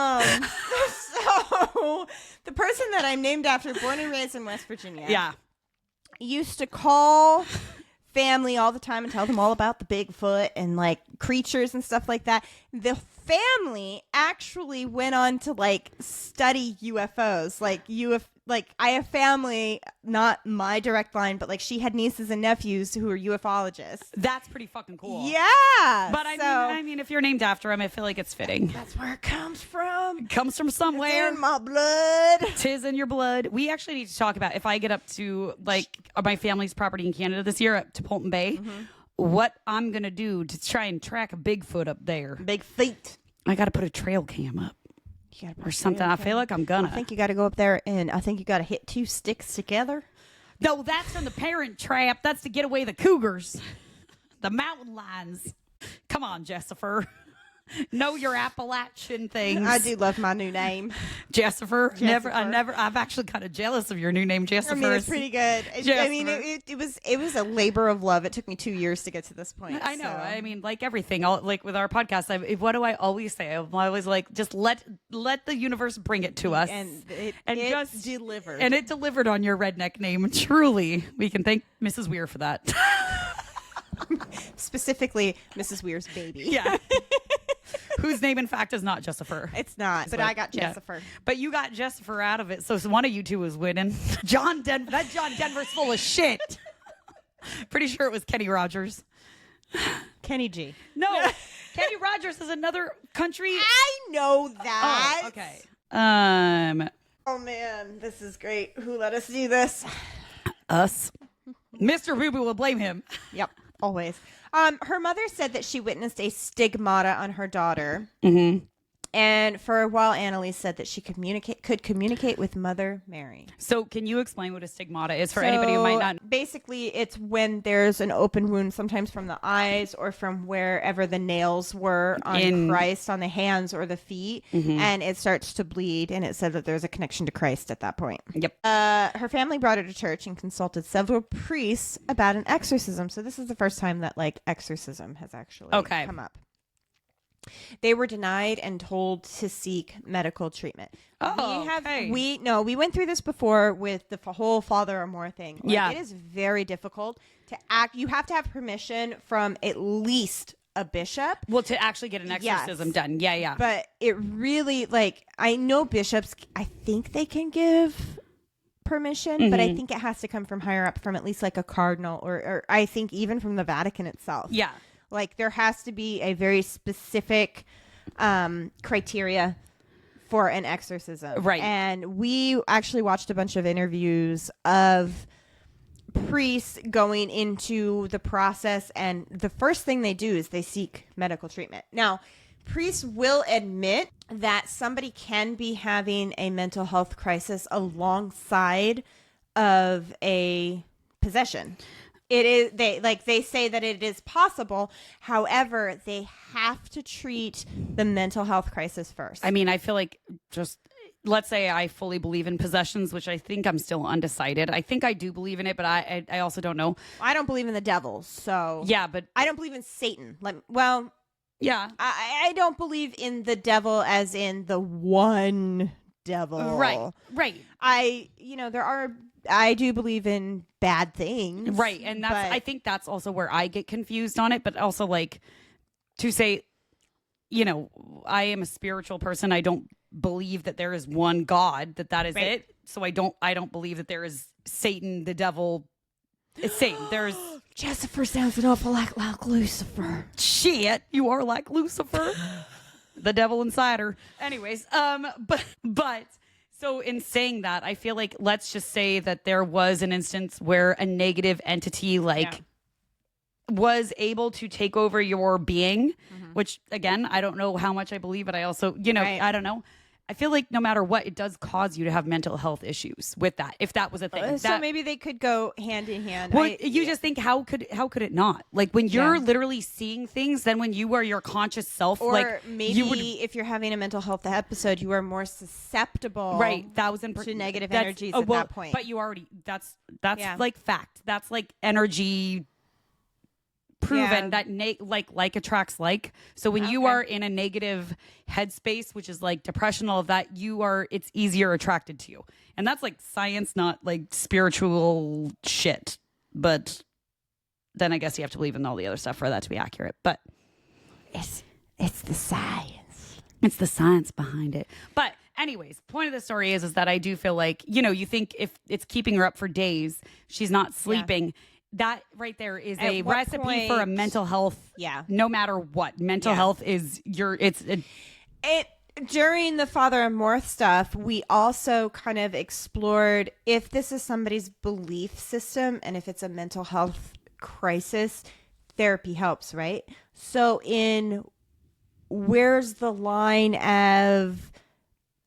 the person that I'm named after, born and raised in West Virginia. Yeah. Used to call family all the time and tell them all about the Bigfoot and like creatures and stuff like that. The family actually went on to like study UFOs, like like I have family, not my direct line, but like she had nieces and nephews who are ufologists. That's pretty fucking cool. Yeah. But I mean, if you're named after him, I feel like it's fitting. That's where it comes from. It comes from somewhere. It's in my blood. Tis in your blood. We actually need to talk about if I get up to like my family's property in Canada this year, up to Polton Bay, what I'm gonna do to try and track a Bigfoot up there. Big feet. I got to put a trail cam up. Or something. I feel like I'm gonna. I think you got to go up there and I think you got to hit 2 sticks together. No, that's from the Parent Trap. That's to get away the cougars, the mountain lions. Come on, Jessifer. Know your Appalachian things. I do love my new name, Jessifer. I've actually kind of jealous of your new name, Jessifer. I mean, it's pretty good. I mean, it was a labor of love. It took me 2 years to get to this point. I know. So. I mean, like everything, like with our podcast, what do I always say? I'm always like, just let the universe bring it to us, and it just delivered. And it delivered on your redneck name. Truly, we can thank Mrs. Weir for that. Specifically, Mrs. Weir's baby. Yeah. Whose name, in fact, is not Jessifer. It's not, but I got Jessifer. Yeah. But you got Jessifer out of it, so one of you two was winning. That John Denver's full of shit. Pretty sure it was Kenny Rogers. Kenny G. No, Kenny Rogers is another country. I know that. Oh, okay. Oh man, this is great. Who let us do this? Us. Mr. Boo Boo will blame him. Yep, always. Her mother said that she witnessed a stigmata on her daughter. And for a while, Anneliese said that she could communicate with Mother Mary. So can you explain what a stigmata is for anybody who might not? Basically, it's when there's an open wound, sometimes from the eyes or from wherever the nails were on Christ, on the hands or the feet, and it starts to bleed. And it said that there's a connection to Christ at that point. Yep. Her family brought her to church and consulted several priests about an exorcism. So this is the first time that like exorcism has actually come up. They were denied and told to seek medical treatment. We went through this before with the whole Father or More thing. It is very difficult to act. You have to have permission from at least a bishop. Well, to actually get an exorcism done. Yeah. But it really, I know bishops, I think they can give permission, but I think it has to come from higher up, from at least like a cardinal or I think even from the Vatican itself. Yeah. Like there has to be a very specific criteria for an exorcism. Right. And we actually watched a bunch of interviews of priests going into the process. And the first thing they do is they seek medical treatment. Now, priests will admit that somebody can be having a mental health crisis alongside of a possession. It is they say that it is possible. However, they have to treat the mental health crisis first. I mean, I feel like just let's say I fully believe in possessions, which I think I'm still undecided. I think I do believe in it, but I also don't know. I don't believe in the devil, so yeah, but I don't believe in Satan. Yeah, I don't believe in the devil as in the one devil. Right. I do believe in bad things. Right. And I think that's also where I get confused on it. But also like to say, I am a spiritual person. I don't believe that there is one God, that is it. So I don't believe that there is Satan, the devil. It's Satan. There's Jessifer sounds an awful like Lucifer. Shit, you are like Lucifer. The devil insider. Anyways, but so in saying that, I feel like let's just say that there was an instance where a negative entity was able to take over your being, which again, I don't know how much I believe, but I also, I don't know. I feel like no matter what, it does cause you to have mental health issues with that, if that was a thing. So maybe they could go hand in hand. Well, just think, how could it not? Like when you're literally seeing things, then when you are your conscious self, or maybe if you're having a mental health episode, you are more susceptible, to negative energies at that point. But you already that's like fact. That's like energy. Proven that like attracts like. So when you are in a negative headspace, which is like depression, all of that, it's easier attracted to you. And that's like science, not like spiritual shit. But then I guess you have to believe in all the other stuff for that to be accurate. But it's the science. It's the science behind it. But anyways, point of the story is that I do feel like, you think if it's keeping her up for days, she's not sleeping. Yeah. That right there is a recipe for a mental health. Yeah. No matter what, mental health is during the Father Amorth stuff, we also kind of explored if this is somebody's belief system and if it's a mental health crisis, therapy helps, right? So where's the line of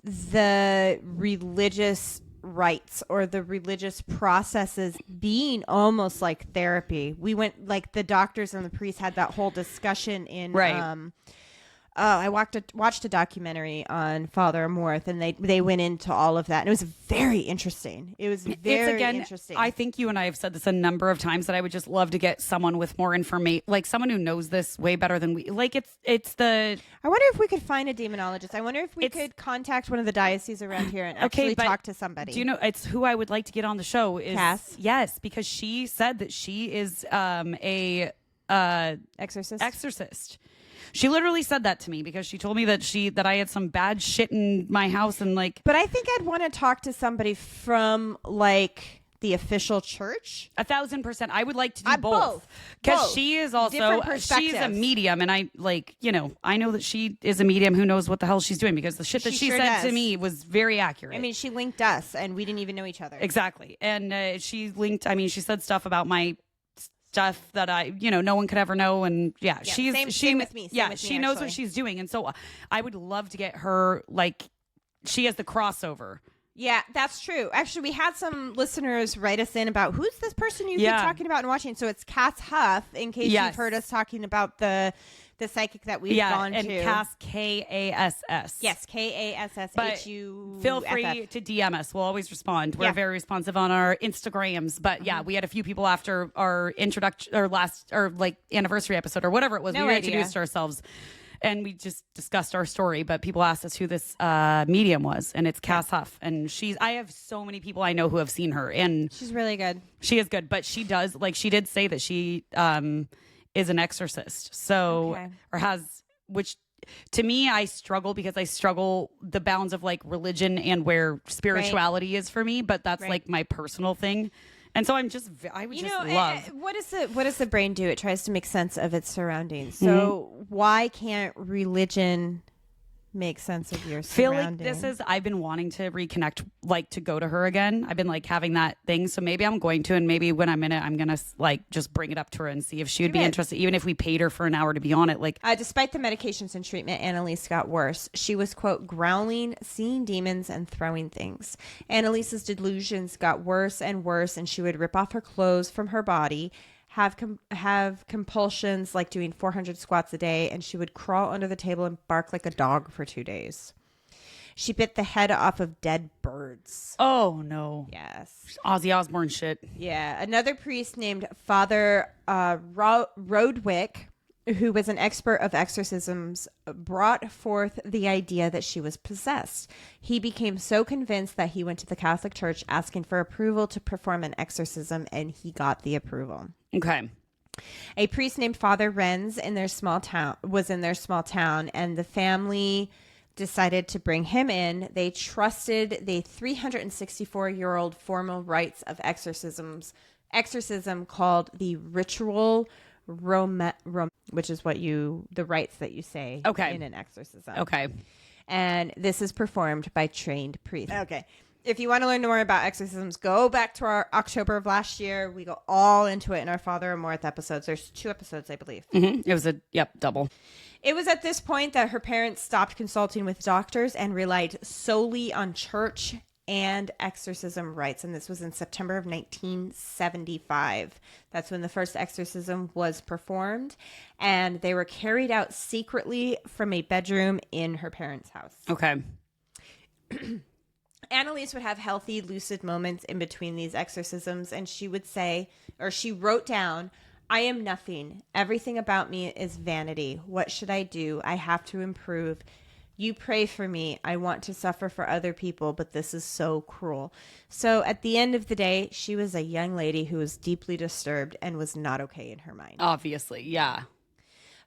the religious rites or the religious processes being almost like therapy? We went, like, the doctors and the priests had that whole discussion in I watched a documentary on Father Amorth, and they went into all of that, and it was very interesting. It was very interesting. I think you and I have said this a number of times that I would just love to get someone with more information, like someone who knows this way better than we. Like it's the. I wonder if we could find a demonologist. I wonder if we could contact one of the dioceses around here and actually talk to somebody. Do you know? It's who I would like to get on the show. Is Cass? Yes, because she said that she is a exorcist. She literally said that to me because she told me that I had some bad shit in my house and like. But I think I'd want to talk to somebody from like the official church. 1,000%. I would like to do both because she is also she's a medium, and I know that she is a medium who knows what the hell she's doing because the shit that she said to me was very accurate. I mean, she linked us, and we didn't even know each other. Exactly, and she linked. I mean, she said stuff about my stuff that no one could ever know, and same with me. She knows what she's doing, and so I would love to get her. Like, she has the crossover. Yeah, that's true. Actually, we had some listeners write us in about who's this person you keep talking about and watching. So it's Cass Huff, in case you've heard us talking about the psychic that we've gone and to. And Cass, Kass. Yes, KASSHU. Feel free to DM us. We'll always respond. We're very responsive on our Instagrams. But we had a few people after our introduction or anniversary episode or whatever it was. We introduced ourselves. And we just discussed our story, but people asked us who this medium was, and it's Cass Huff. And I have so many people I know who have seen her, and she's really good. She is good, but she did say that she is an exorcist. So, which to me, I struggle because I struggle the bounds of like religion and where spirituality is for me, but that's like my personal thing. And so I would love. What does the brain do? It tries to make sense of its surroundings. So why can't religion make sense of your surroundings? I've been wanting to reconnect, like to go to her again. I've been like having that thing. So maybe I'm going to, and maybe when I'm in it, I'm going to like just bring it up to her and see if she would be interested, even if we paid her for an hour to be on it. Like, despite the medications and treatment, Anneliese got worse. She was, quote, growling, seeing demons, and throwing things. Anneliese's delusions got worse and worse, and she would rip off her clothes from her body, have compulsions like doing 400 squats a day, and she would crawl under the table and bark like a dog for 2 days. She bit the head off of dead birds. Oh, no. Yes. Ozzy Osbourne shit. Yeah. Another priest named Father Rodwick, who was an expert of exorcisms, brought forth the idea that she was possessed. He became so convinced that he went to the Catholic Church asking for approval to perform an exorcism, and he got the approval. Okay. A priest named Father Renz was in their small town, and the family decided to bring him in. They trusted the 364-year-old formal rites of exorcism called the ritual which is the rites that you say in an exorcism. Okay. And this is performed by trained priests. Okay. If you want to learn more about exorcisms, go back to our October of last year. We go all into it in our Father Amorth episodes. There's 2 episodes, I believe. Mm-hmm. It was double. It was at this point that her parents stopped consulting with doctors and relied solely on church and exorcism rites. And this was in September of 1975. That's when the first exorcism was performed. And they were carried out secretly from a bedroom in her parents' house. Okay. Anneliese would have healthy, lucid moments in between these exorcisms, and she would say, or she wrote down, "I am nothing. Everything about me is vanity. What should I do? I have to improve. You pray for me. I want to suffer for other people, but this is so cruel." So at the end of the day, she was a young lady who was deeply disturbed and was not okay in her mind. Obviously, yeah.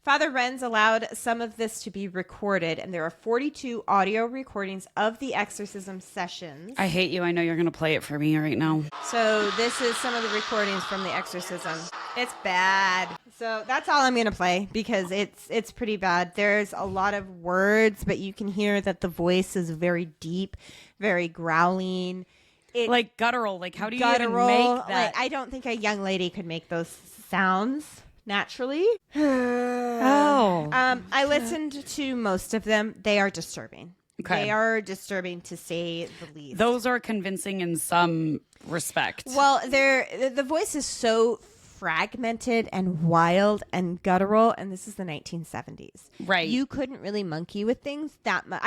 Father Renz allowed some of this to be recorded, and there are 42 audio recordings of the exorcism sessions. I hate you. I know you're going to play it for me right now. So this is some of the recordings from the exorcism. It's bad. So that's all I'm going to play because it's pretty bad. There's a lot of words, but you can hear that the voice is very deep, very growling. Like guttural. Like, how do you even make that? Like, I don't think a young lady could make those sounds naturally. I listened to most of them. They are disturbing. Okay. They are disturbing to say the least. Those are convincing in some respect. Well, the voice is so fragmented and wild and guttural, and this is the 1970s. Right. You couldn't really monkey with things that much.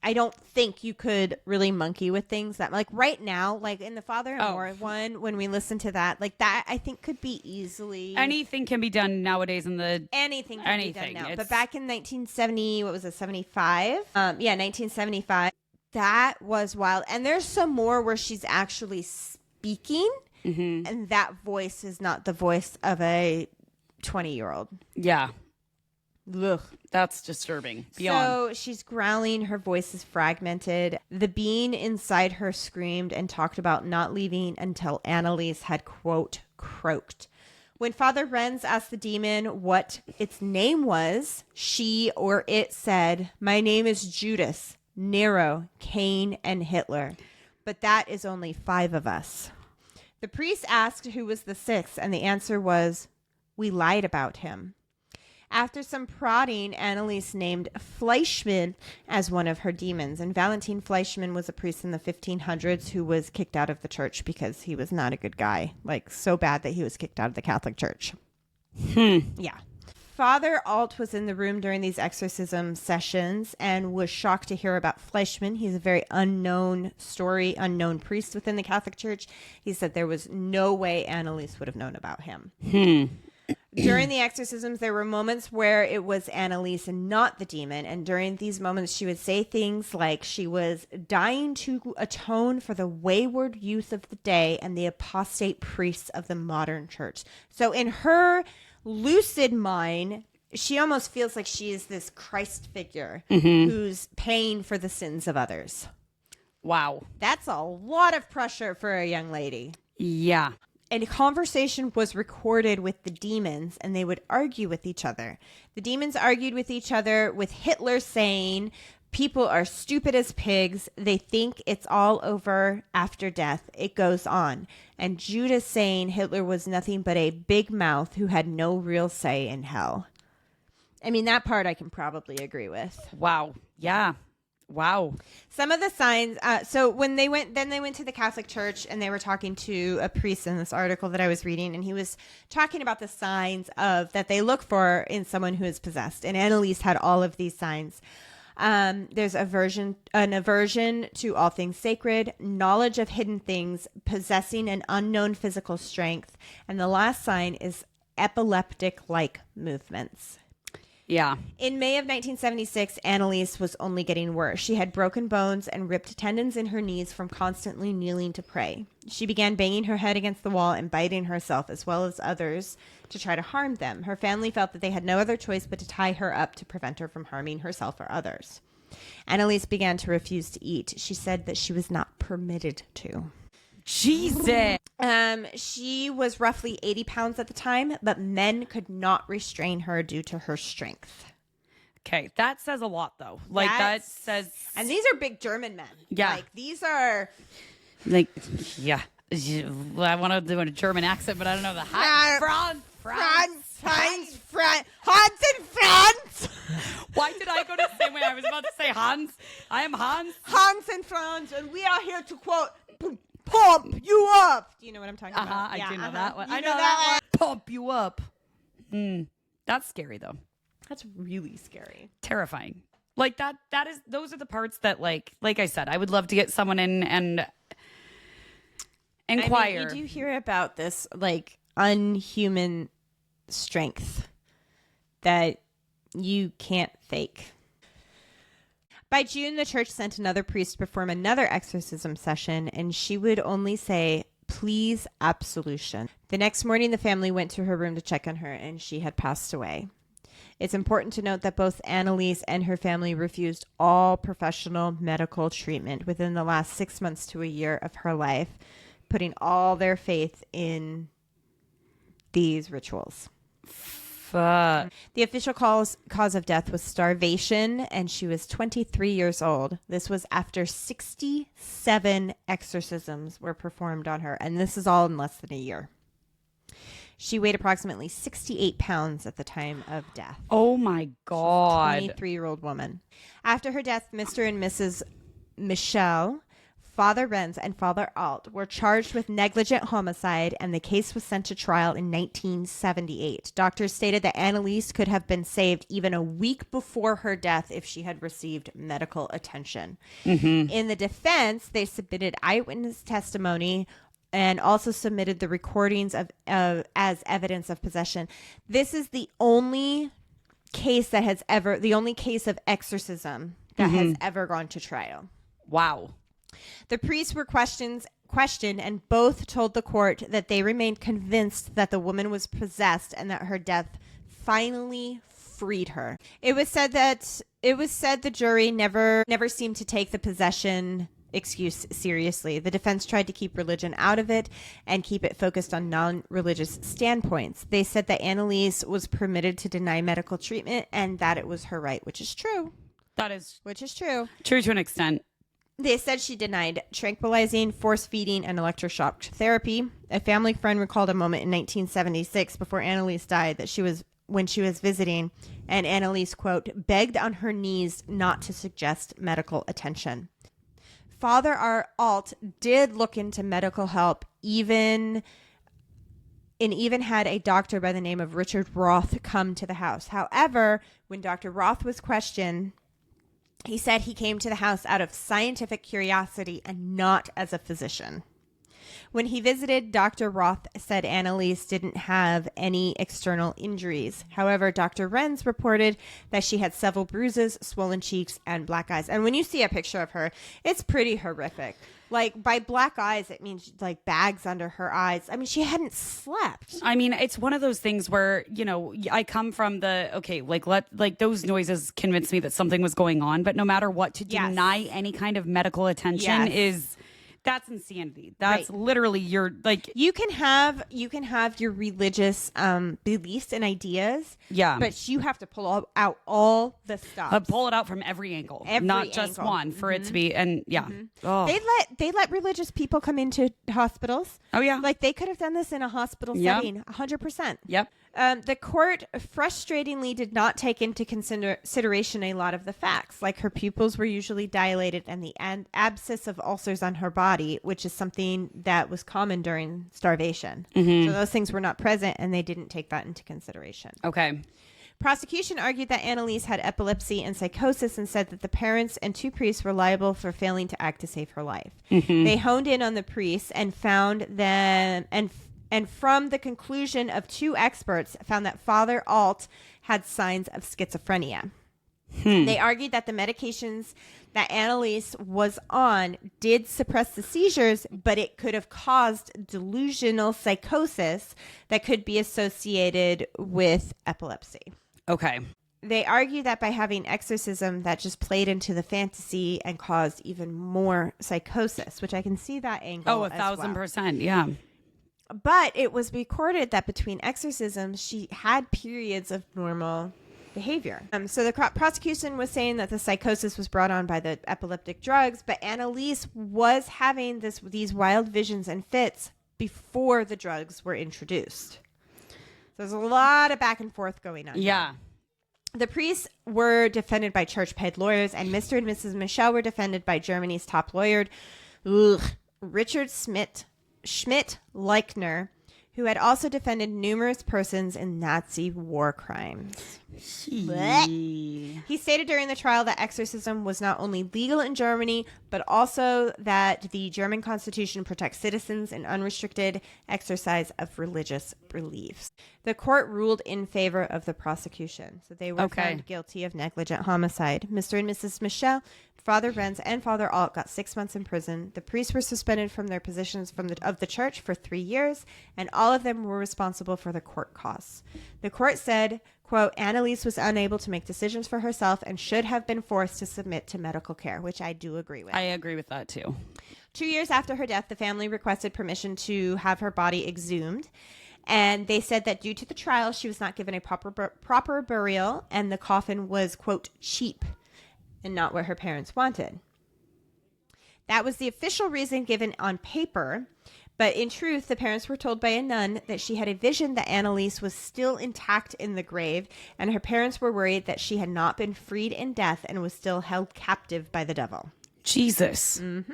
I don't think you could really monkey with things that like right now, like in the Father and More one, when we listen to that, like that, I think could be easily anything can be done nowadays in the anything can be done now. But back in 1970, what was it, 75? 1975. That was wild. And there's some more where she's actually speaking, and that voice is not the voice of a 20-year-old. Yeah. Ugh. That's disturbing. Beyond. So she's growling. Her voice is fragmented. The being inside her screamed and talked about not leaving until Anneliese had, quote, croaked. When Father Renz asked the demon what its name was, she or it said, "My name is Judas, Nero, Cain, and Hitler. But that is only 5 of us." The priest asked who was the 6th, and the answer was, "We lied about him." After some prodding, Anneliese named Fleischmann as one of her demons. And Valentin Fleischmann was a priest in the 1500s who was kicked out of the church because he was not a good guy. Like, so bad that he was kicked out of the Catholic Church. Yeah. Father Alt was in the room during these exorcism sessions and was shocked to hear about Fleischmann. He's a very unknown priest within the Catholic Church. He said there was no way Anneliese would have known about him. During the exorcisms, there were moments where it was Anneliese and not the demon. And during these moments, she would say things like she was dying to atone for the wayward youth of the day and the apostate priests of the modern church. So in her lucid mind, she almost feels like she is this Christ figure who's paying for the sins of others. Wow. That's a lot of pressure for a young lady. Yeah. And a conversation was recorded with the demons, and they would argue with each other. The demons argued with each other, with Hitler saying, "People are stupid as pigs. They think it's all over after death. It goes on." And Judas saying Hitler was nothing but a big mouth who had no real say in hell. I mean, that part I can probably agree with. Wow. Yeah. Wow. Some of the signs. So when they went to the Catholic Church, and they were talking to a priest in this article that I was reading, and he was talking about the signs that they look for in someone who is possessed. And Anneliese had all of these signs. There's an aversion to all things sacred, knowledge of hidden things, possessing an unknown physical strength, and the last sign is epileptic-like movements. Yeah. In May of 1976, Anneliese was only getting worse. She had broken bones and ripped tendons in her knees from constantly kneeling to pray. She began banging her head against the wall and biting herself, as well as others, to try to harm them. Her family felt that they had no other choice but to tie her up to prevent her from harming herself or others. Anneliese began to refuse to eat. She said that she was not permitted to. Jesus. She was roughly 80 pounds at the time, but men could not restrain her due to her strength. Okay, that says a lot, though. Like, that says... And these are big German men. Yeah. Like, these are... Like, yeah. I want to do a German accent, but I don't know the... Franz and Franz! Why did I go the same way? I was about to say Hans. I am Hans. Hans and Franz, and we are here to, quote... pump you up. Do you know what I'm talking about? I do know that one. I know that one. Pump you up. That's scary, though. That's really scary. Terrifying. Like those are the parts that like I said, I would love to get someone in and inquire. I mean, you do hear about this like unhuman strength that you can't fake. By June, the church sent another priest to perform another exorcism session, and she would only say, "Please, absolution." The next morning, the family went to her room to check on her, and she had passed away. It's important to note that both Anneliese and her family refused all professional medical treatment within the last 6 months to a year of her life, putting all their faith in these rituals. Fuck. The official cause of death was starvation, and she was 23 years old. This was after 67 exorcisms were performed on her, and this is all in less than a year. She weighed approximately 68 pounds at the time of death. Oh my God. 23-year-old woman. After her death, Mr. and Mrs. Michel, Father Renz, and Father Alt were charged with negligent homicide, and the case was sent to trial in 1978. Doctors stated that Anneliese could have been saved even a week before her death if she had received medical attention. Mm-hmm. In the defense, they submitted eyewitness testimony and also submitted the recordings of as evidence of possession. This is the only case of exorcism that has ever gone to trial. Wow. The priests were questioned, and both told the court that they remained convinced that the woman was possessed and that her death finally freed her. It was said the jury never seemed to take the possession excuse seriously. The defense tried to keep religion out of it and keep it focused on non-religious standpoints. They said that Anneliese was permitted to deny medical treatment and that it was her right, which is true. Which is true. True to an extent. They said she denied tranquilizing, force feeding, and electroshock therapy. A family friend recalled a moment in 1976 before Anneliese died when she was visiting, and Anneliese, quote, begged on her knees not to suggest medical attention. Father R. Alt did look into medical help, even had a doctor by the name of Richard Roth come to the house. However, when Dr. Roth was questioned, he said he came to the house out of scientific curiosity and not as a physician. When he visited, Dr. Roth said Anneliese didn't have any external injuries. However, Dr. Renz reported that she had several bruises, swollen cheeks, and black eyes. And when you see a picture of her, it's pretty horrific. Like, by black eyes, it means like bags under her eyes. I mean, she hadn't slept. I mean, it's one of those things where, you know, I come from those noises convinced me that something was going on. But no matter what, to deny any kind of medical attention that's insanity. That's literally your, like, you can have your religious beliefs and ideas. Yeah. But you have to pull out all the stuff. Pull it out from every angle, not just one, for it to be. And oh. They let religious people come into hospitals. Oh yeah. Like, they could have done this in a hospital setting, 100%. Yep. The court frustratingly did not take into consideration a lot of the facts, like her pupils were usually dilated and the abscess of ulcers on her body, which is something that was common during starvation. Mm-hmm. So those things were not present, and they didn't take that into consideration. Okay. Prosecution argued that Anneliese had epilepsy and psychosis and said that the parents and two priests were liable for failing to act to save her life. Mm-hmm. They honed in on the priests and found them and from the conclusion of two experts found that Father Alt had signs of schizophrenia. They argued that the medications that Anneliese was on did suppress the seizures, but it could have caused delusional psychosis that could be associated with epilepsy. Okay. They argued that by having exorcism, that just played into the fantasy and caused even more psychosis, which I can see that angle. Oh, 1,000%. Yeah. But it was recorded that between exorcisms, she had periods of normal behavior. So the prosecution was saying that the psychosis was brought on by the epileptic drugs, but Anneliese was having these wild visions and fits before the drugs were introduced. So there's a lot of back and forth going on. Yeah. Here. The priests were defended by church-paid lawyers, and Mr. and Mrs. Michel were defended by Germany's top lawyer, Richard Schmidt-Leichner, who had also defended numerous persons in Nazi war crimes. He stated during the trial that exorcism was not only legal in Germany, but also that the German Constitution protects citizens in unrestricted exercise of religious beliefs. The court ruled in favor of the prosecution, so they were found guilty of negligent homicide. Mr. and Mrs. Michel, Father Renz, and Father Alt got 6 months in prison. The priests were suspended from their positions of the church for 3 years, and all of them were responsible for the court costs. The court said, quote, Anneliese was unable to make decisions for herself and should have been forced to submit to medical care, which I do agree with. I agree with that too. 2 years after her death, the family requested permission to have her body exhumed. And they said that due to the trial, she was not given a proper burial, and the coffin was, quote, cheap and not what her parents wanted. That was the official reason given on paper. But in truth, the parents were told by a nun that she had a vision that Anneliese was still intact in the grave, and her parents were worried that she had not been freed in death and was still held captive by the devil. Jesus. Mm-hmm.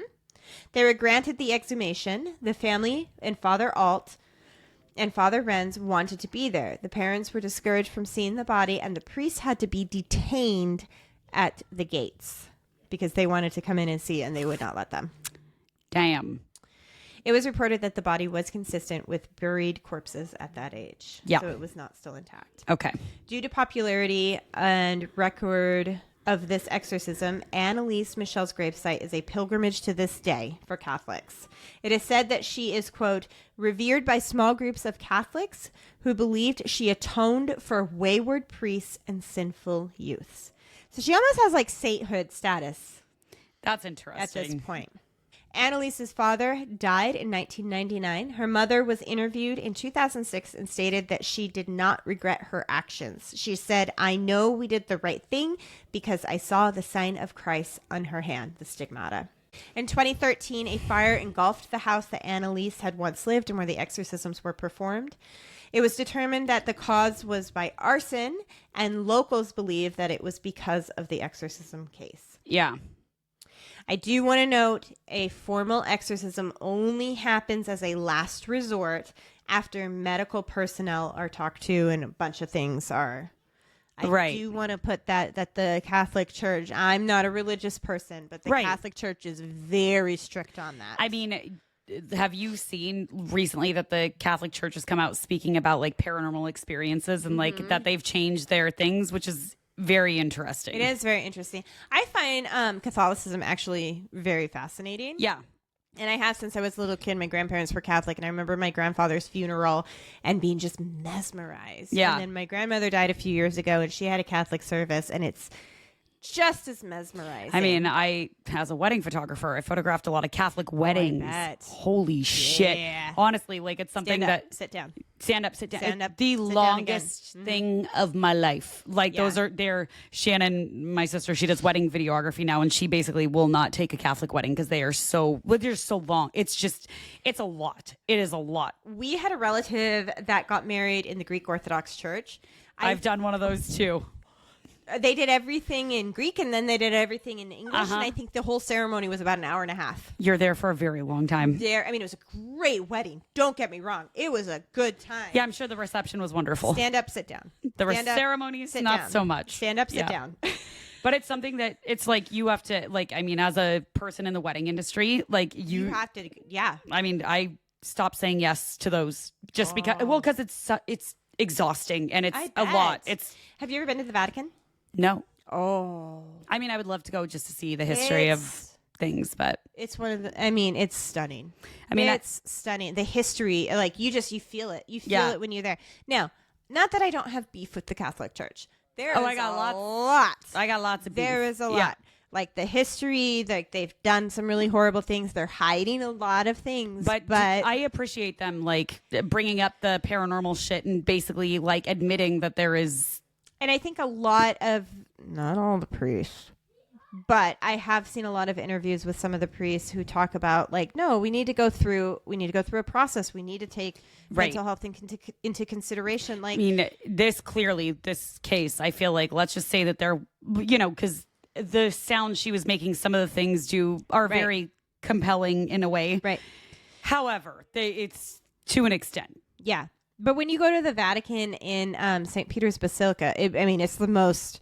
They were granted the exhumation. The family and Father Alt and Father Renz wanted to be there. The parents were discouraged from seeing the body, and the priests had to be detained at the gates because they wanted to come in and see it, and they would not let them. Damn. It was reported that the body was consistent with buried corpses at that age. Yeah. So it was not still intact. Okay. Due to popularity and record of this exorcism, Anneliese Michel's gravesite is a pilgrimage to this day for Catholics. It is said that she is, quote, revered by small groups of Catholics who believed she atoned for wayward priests and sinful youths. So she almost has like sainthood status. That's interesting. At this point. Anneliese's father died in 1999. Her mother was interviewed in 2006 and stated that she did not regret her actions. She said, I know we did the right thing because I saw the sign of Christ on her hand, the stigmata. In 2013, a fire engulfed the house that Anneliese had once lived and where the exorcisms were performed. It was determined that the cause was by arson, and locals believe that it was because of the exorcism case. Yeah. I do want to note a formal exorcism only happens as a last resort after medical personnel are talked to and a bunch of things are. I do want to put that the Catholic Church, I'm not a religious person, but the Catholic Church is very strict on that. I mean, have you seen recently that the Catholic Church has come out speaking about like paranormal experiences and like that they've changed their things, which is very interesting. It is very interesting. I find Catholicism actually very fascinating. Yeah. And I have since I was a little kid. My grandparents were Catholic, and I remember my grandfather's funeral and being just mesmerized. Yeah. And then my grandmother died a few years ago, and she had a Catholic service, and it's just as mesmerizing. I mean, as a wedding photographer, I photographed a lot of Catholic weddings. Holy shit. Honestly, like it's something sit down. Stand up, sit down. Stand up. The sit longest thing of my life. Like they're Shannon, my sister, she does wedding videography now, and she basically will not take a Catholic wedding because they're so long. It's a lot. It is a lot. We had a relative that got married in the Greek Orthodox Church. I've done one of those too. They did everything in Greek, and then they did everything in English, and I think the whole ceremony was about an hour and a half. You're there for a very long time. I mean, it was a great wedding. Don't get me wrong. It was a good time. Yeah, I'm sure the reception was wonderful. Stand up, sit down. The ceremonies, not so much. Stand up, sit down. But it's something that it's like you have to, like, I mean, as a person in the wedding industry, like you have to, yeah. I mean, I stopped saying yes to those just because it's exhausting and it's a lot. Have you ever been to the Vatican? No. Oh. I mean, I would love to go just to see the history of things, but it's one of the, I mean, it's stunning. I mean, it's stunning. The history, like you feel it. You feel it when you're there. Now, not that I don't have beef with the Catholic Church. I got lots. I got lots of beef. There is a lot. Like the history, like they've done some really horrible things. They're hiding a lot of things. But I appreciate them like bringing up the paranormal shit and basically like admitting that there is. And I think a lot of, not all the priests, but I have seen a lot of interviews with some of the priests who talk about like, no, we need to go through a process. We need to take mental health into consideration. Like, I mean, this case, I feel like, let's just say that they're, because the sound she was making, some of the things are very compelling in a way. Right. However, it's to an extent. Yeah. But when you go to the Vatican in St. Peter's Basilica, it's the most...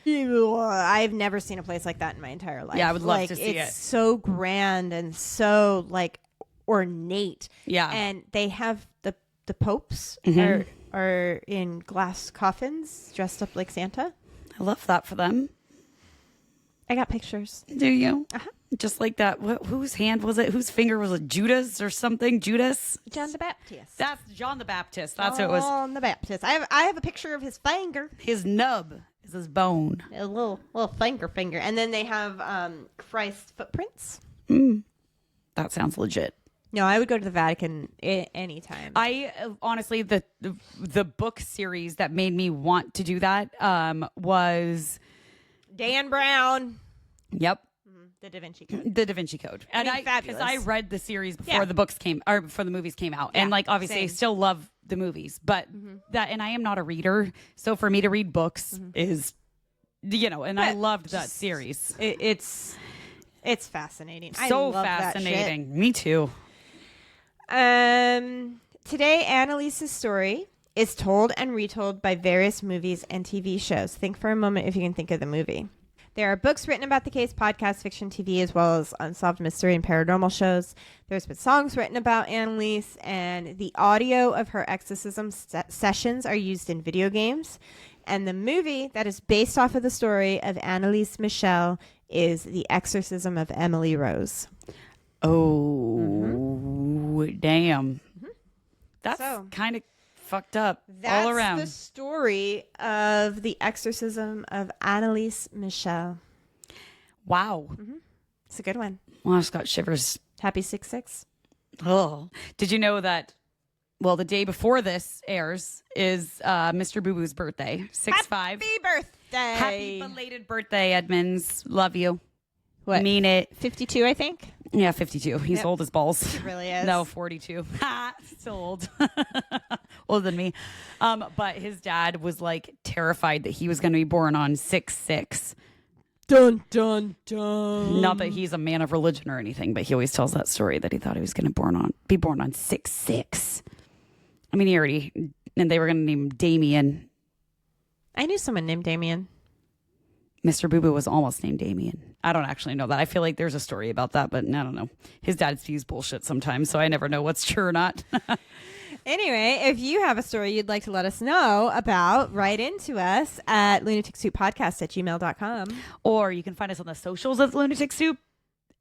I've never seen a place like that in my entire life. Yeah, I would love to see it. It's so grand and so like ornate. Yeah. And they have the popes are in glass coffins dressed up like Santa. I love that for them. I got pictures. Do you? Uh-huh. Just like that. Whose hand was it? Whose finger was it? Judas or something? Judas? John the Baptist. That's John the Baptist. That's who it was. John the Baptist. I have a picture of his finger. His nub is his bone. A little finger. And then they have Christ's footprints. That sounds legit. No, I would go to the Vatican anytime. I honestly, the book series that made me want to do that was Dan Brown. Yep. The Da Vinci Code. The Da Vinci Code. And fabulous. Because I read the series before the books came, or before the movies came out. And like, obviously I still love the movies, but and I am not a reader. So for me to read books is, and I loved that series. It's fascinating. So fascinating. Me too. Today, Anneliese's story is told and retold by various movies and TV shows. Think for a moment if you can think of the movie. There are books written about the case, podcasts, fiction, TV, as well as unsolved mystery and paranormal shows. There's been songs written about Anneliese, and the audio of her exorcism sessions are used in video games. And the movie that is based off of the story of Anneliese Michel is The Exorcism of Emily Rose. Oh, damn. That's kind of fucked up all around. That's the story of the exorcism of Anneliese Michel. Wow. It's a good one. Well, I just got shivers. Happy 6/6. Oh. Did you know that, well, the day before this airs is Mr. Boo Boo's birthday, 6/5. Happy birthday. Happy belated birthday, Edmonds. Love you. What? Mean it. 52, I think. Yeah, 52. He's old as balls. He really is. No, 42. Still old. Older than me. But his dad was like terrified that he was going to be born on 6/6. Dun, dun, dun. Not that he's a man of religion or anything, but he always tells that story that he thought he was going to be born on 6/6. I mean, and they were going to name him Damien. I knew someone named Damien. Mr. Boo Boo was almost named Damien. I don't actually know that. I feel like there's a story about that, but I don't know. His dad spews bullshit sometimes, so I never know what's true or not. Anyway, if you have a story you'd like to let us know about, write into us at lunaticsouppodcast@gmail.com. Or you can find us on the socials as Lunatic Soup.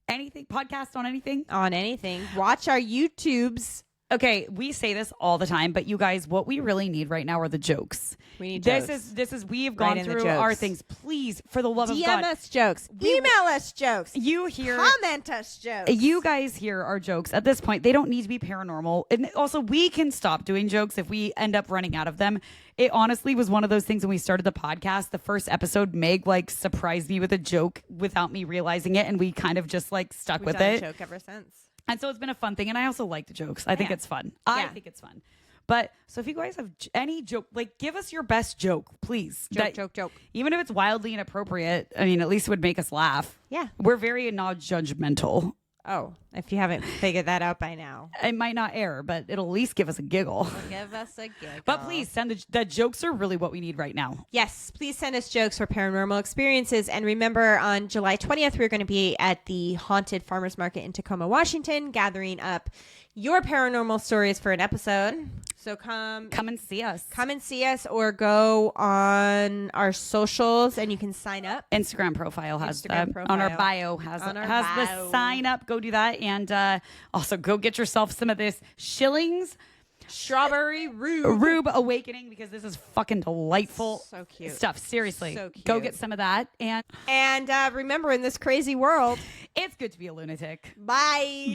Anything, podcast on anything? On anything. Watch our YouTubes. Okay, we say this all the time, but you guys, what we really need right now are the jokes. We need jokes. This is we have gone through our things. Please, for the love of God. DM us jokes. Email us jokes. You hear. Comment us jokes. You guys hear our jokes. At this point, they don't need to be paranormal. And also, we can stop doing jokes if we end up running out of them. It honestly was one of those things when we started the podcast. The first episode, Meg surprised me with a joke without me realizing it. And we kind of just stuck with it. We've done a joke ever since. And so it's been a fun thing. And I also like the jokes. I think it's fun. I think it's fun. But so if you guys have any joke, give us your best joke, please. Joke. Even if it's wildly inappropriate, I mean, at least it would make us laugh. Yeah. We're very non-judgmental. Oh, if you haven't figured that out by now. It might not air, but it'll at least give us a giggle. Give us a giggle. But please send the jokes are really what we need right now. Yes, please send us jokes for paranormal experiences. And remember, on July 20th, we're going to be at the Haunted Farmers Market in Tacoma, Washington, gathering up your paranormal stories for an episode. So come and see us. Come and see us, or go on our socials and you can sign up. Instagram profile has on our bio has the sign up. Go do that, and also go get yourself some of this Schilling's Strawberry Rube Awakening, because this is fucking delightful so cute stuff. Seriously, so cute. Go get some of that, and remember, in this crazy world, it's good to be a lunatic. Bye.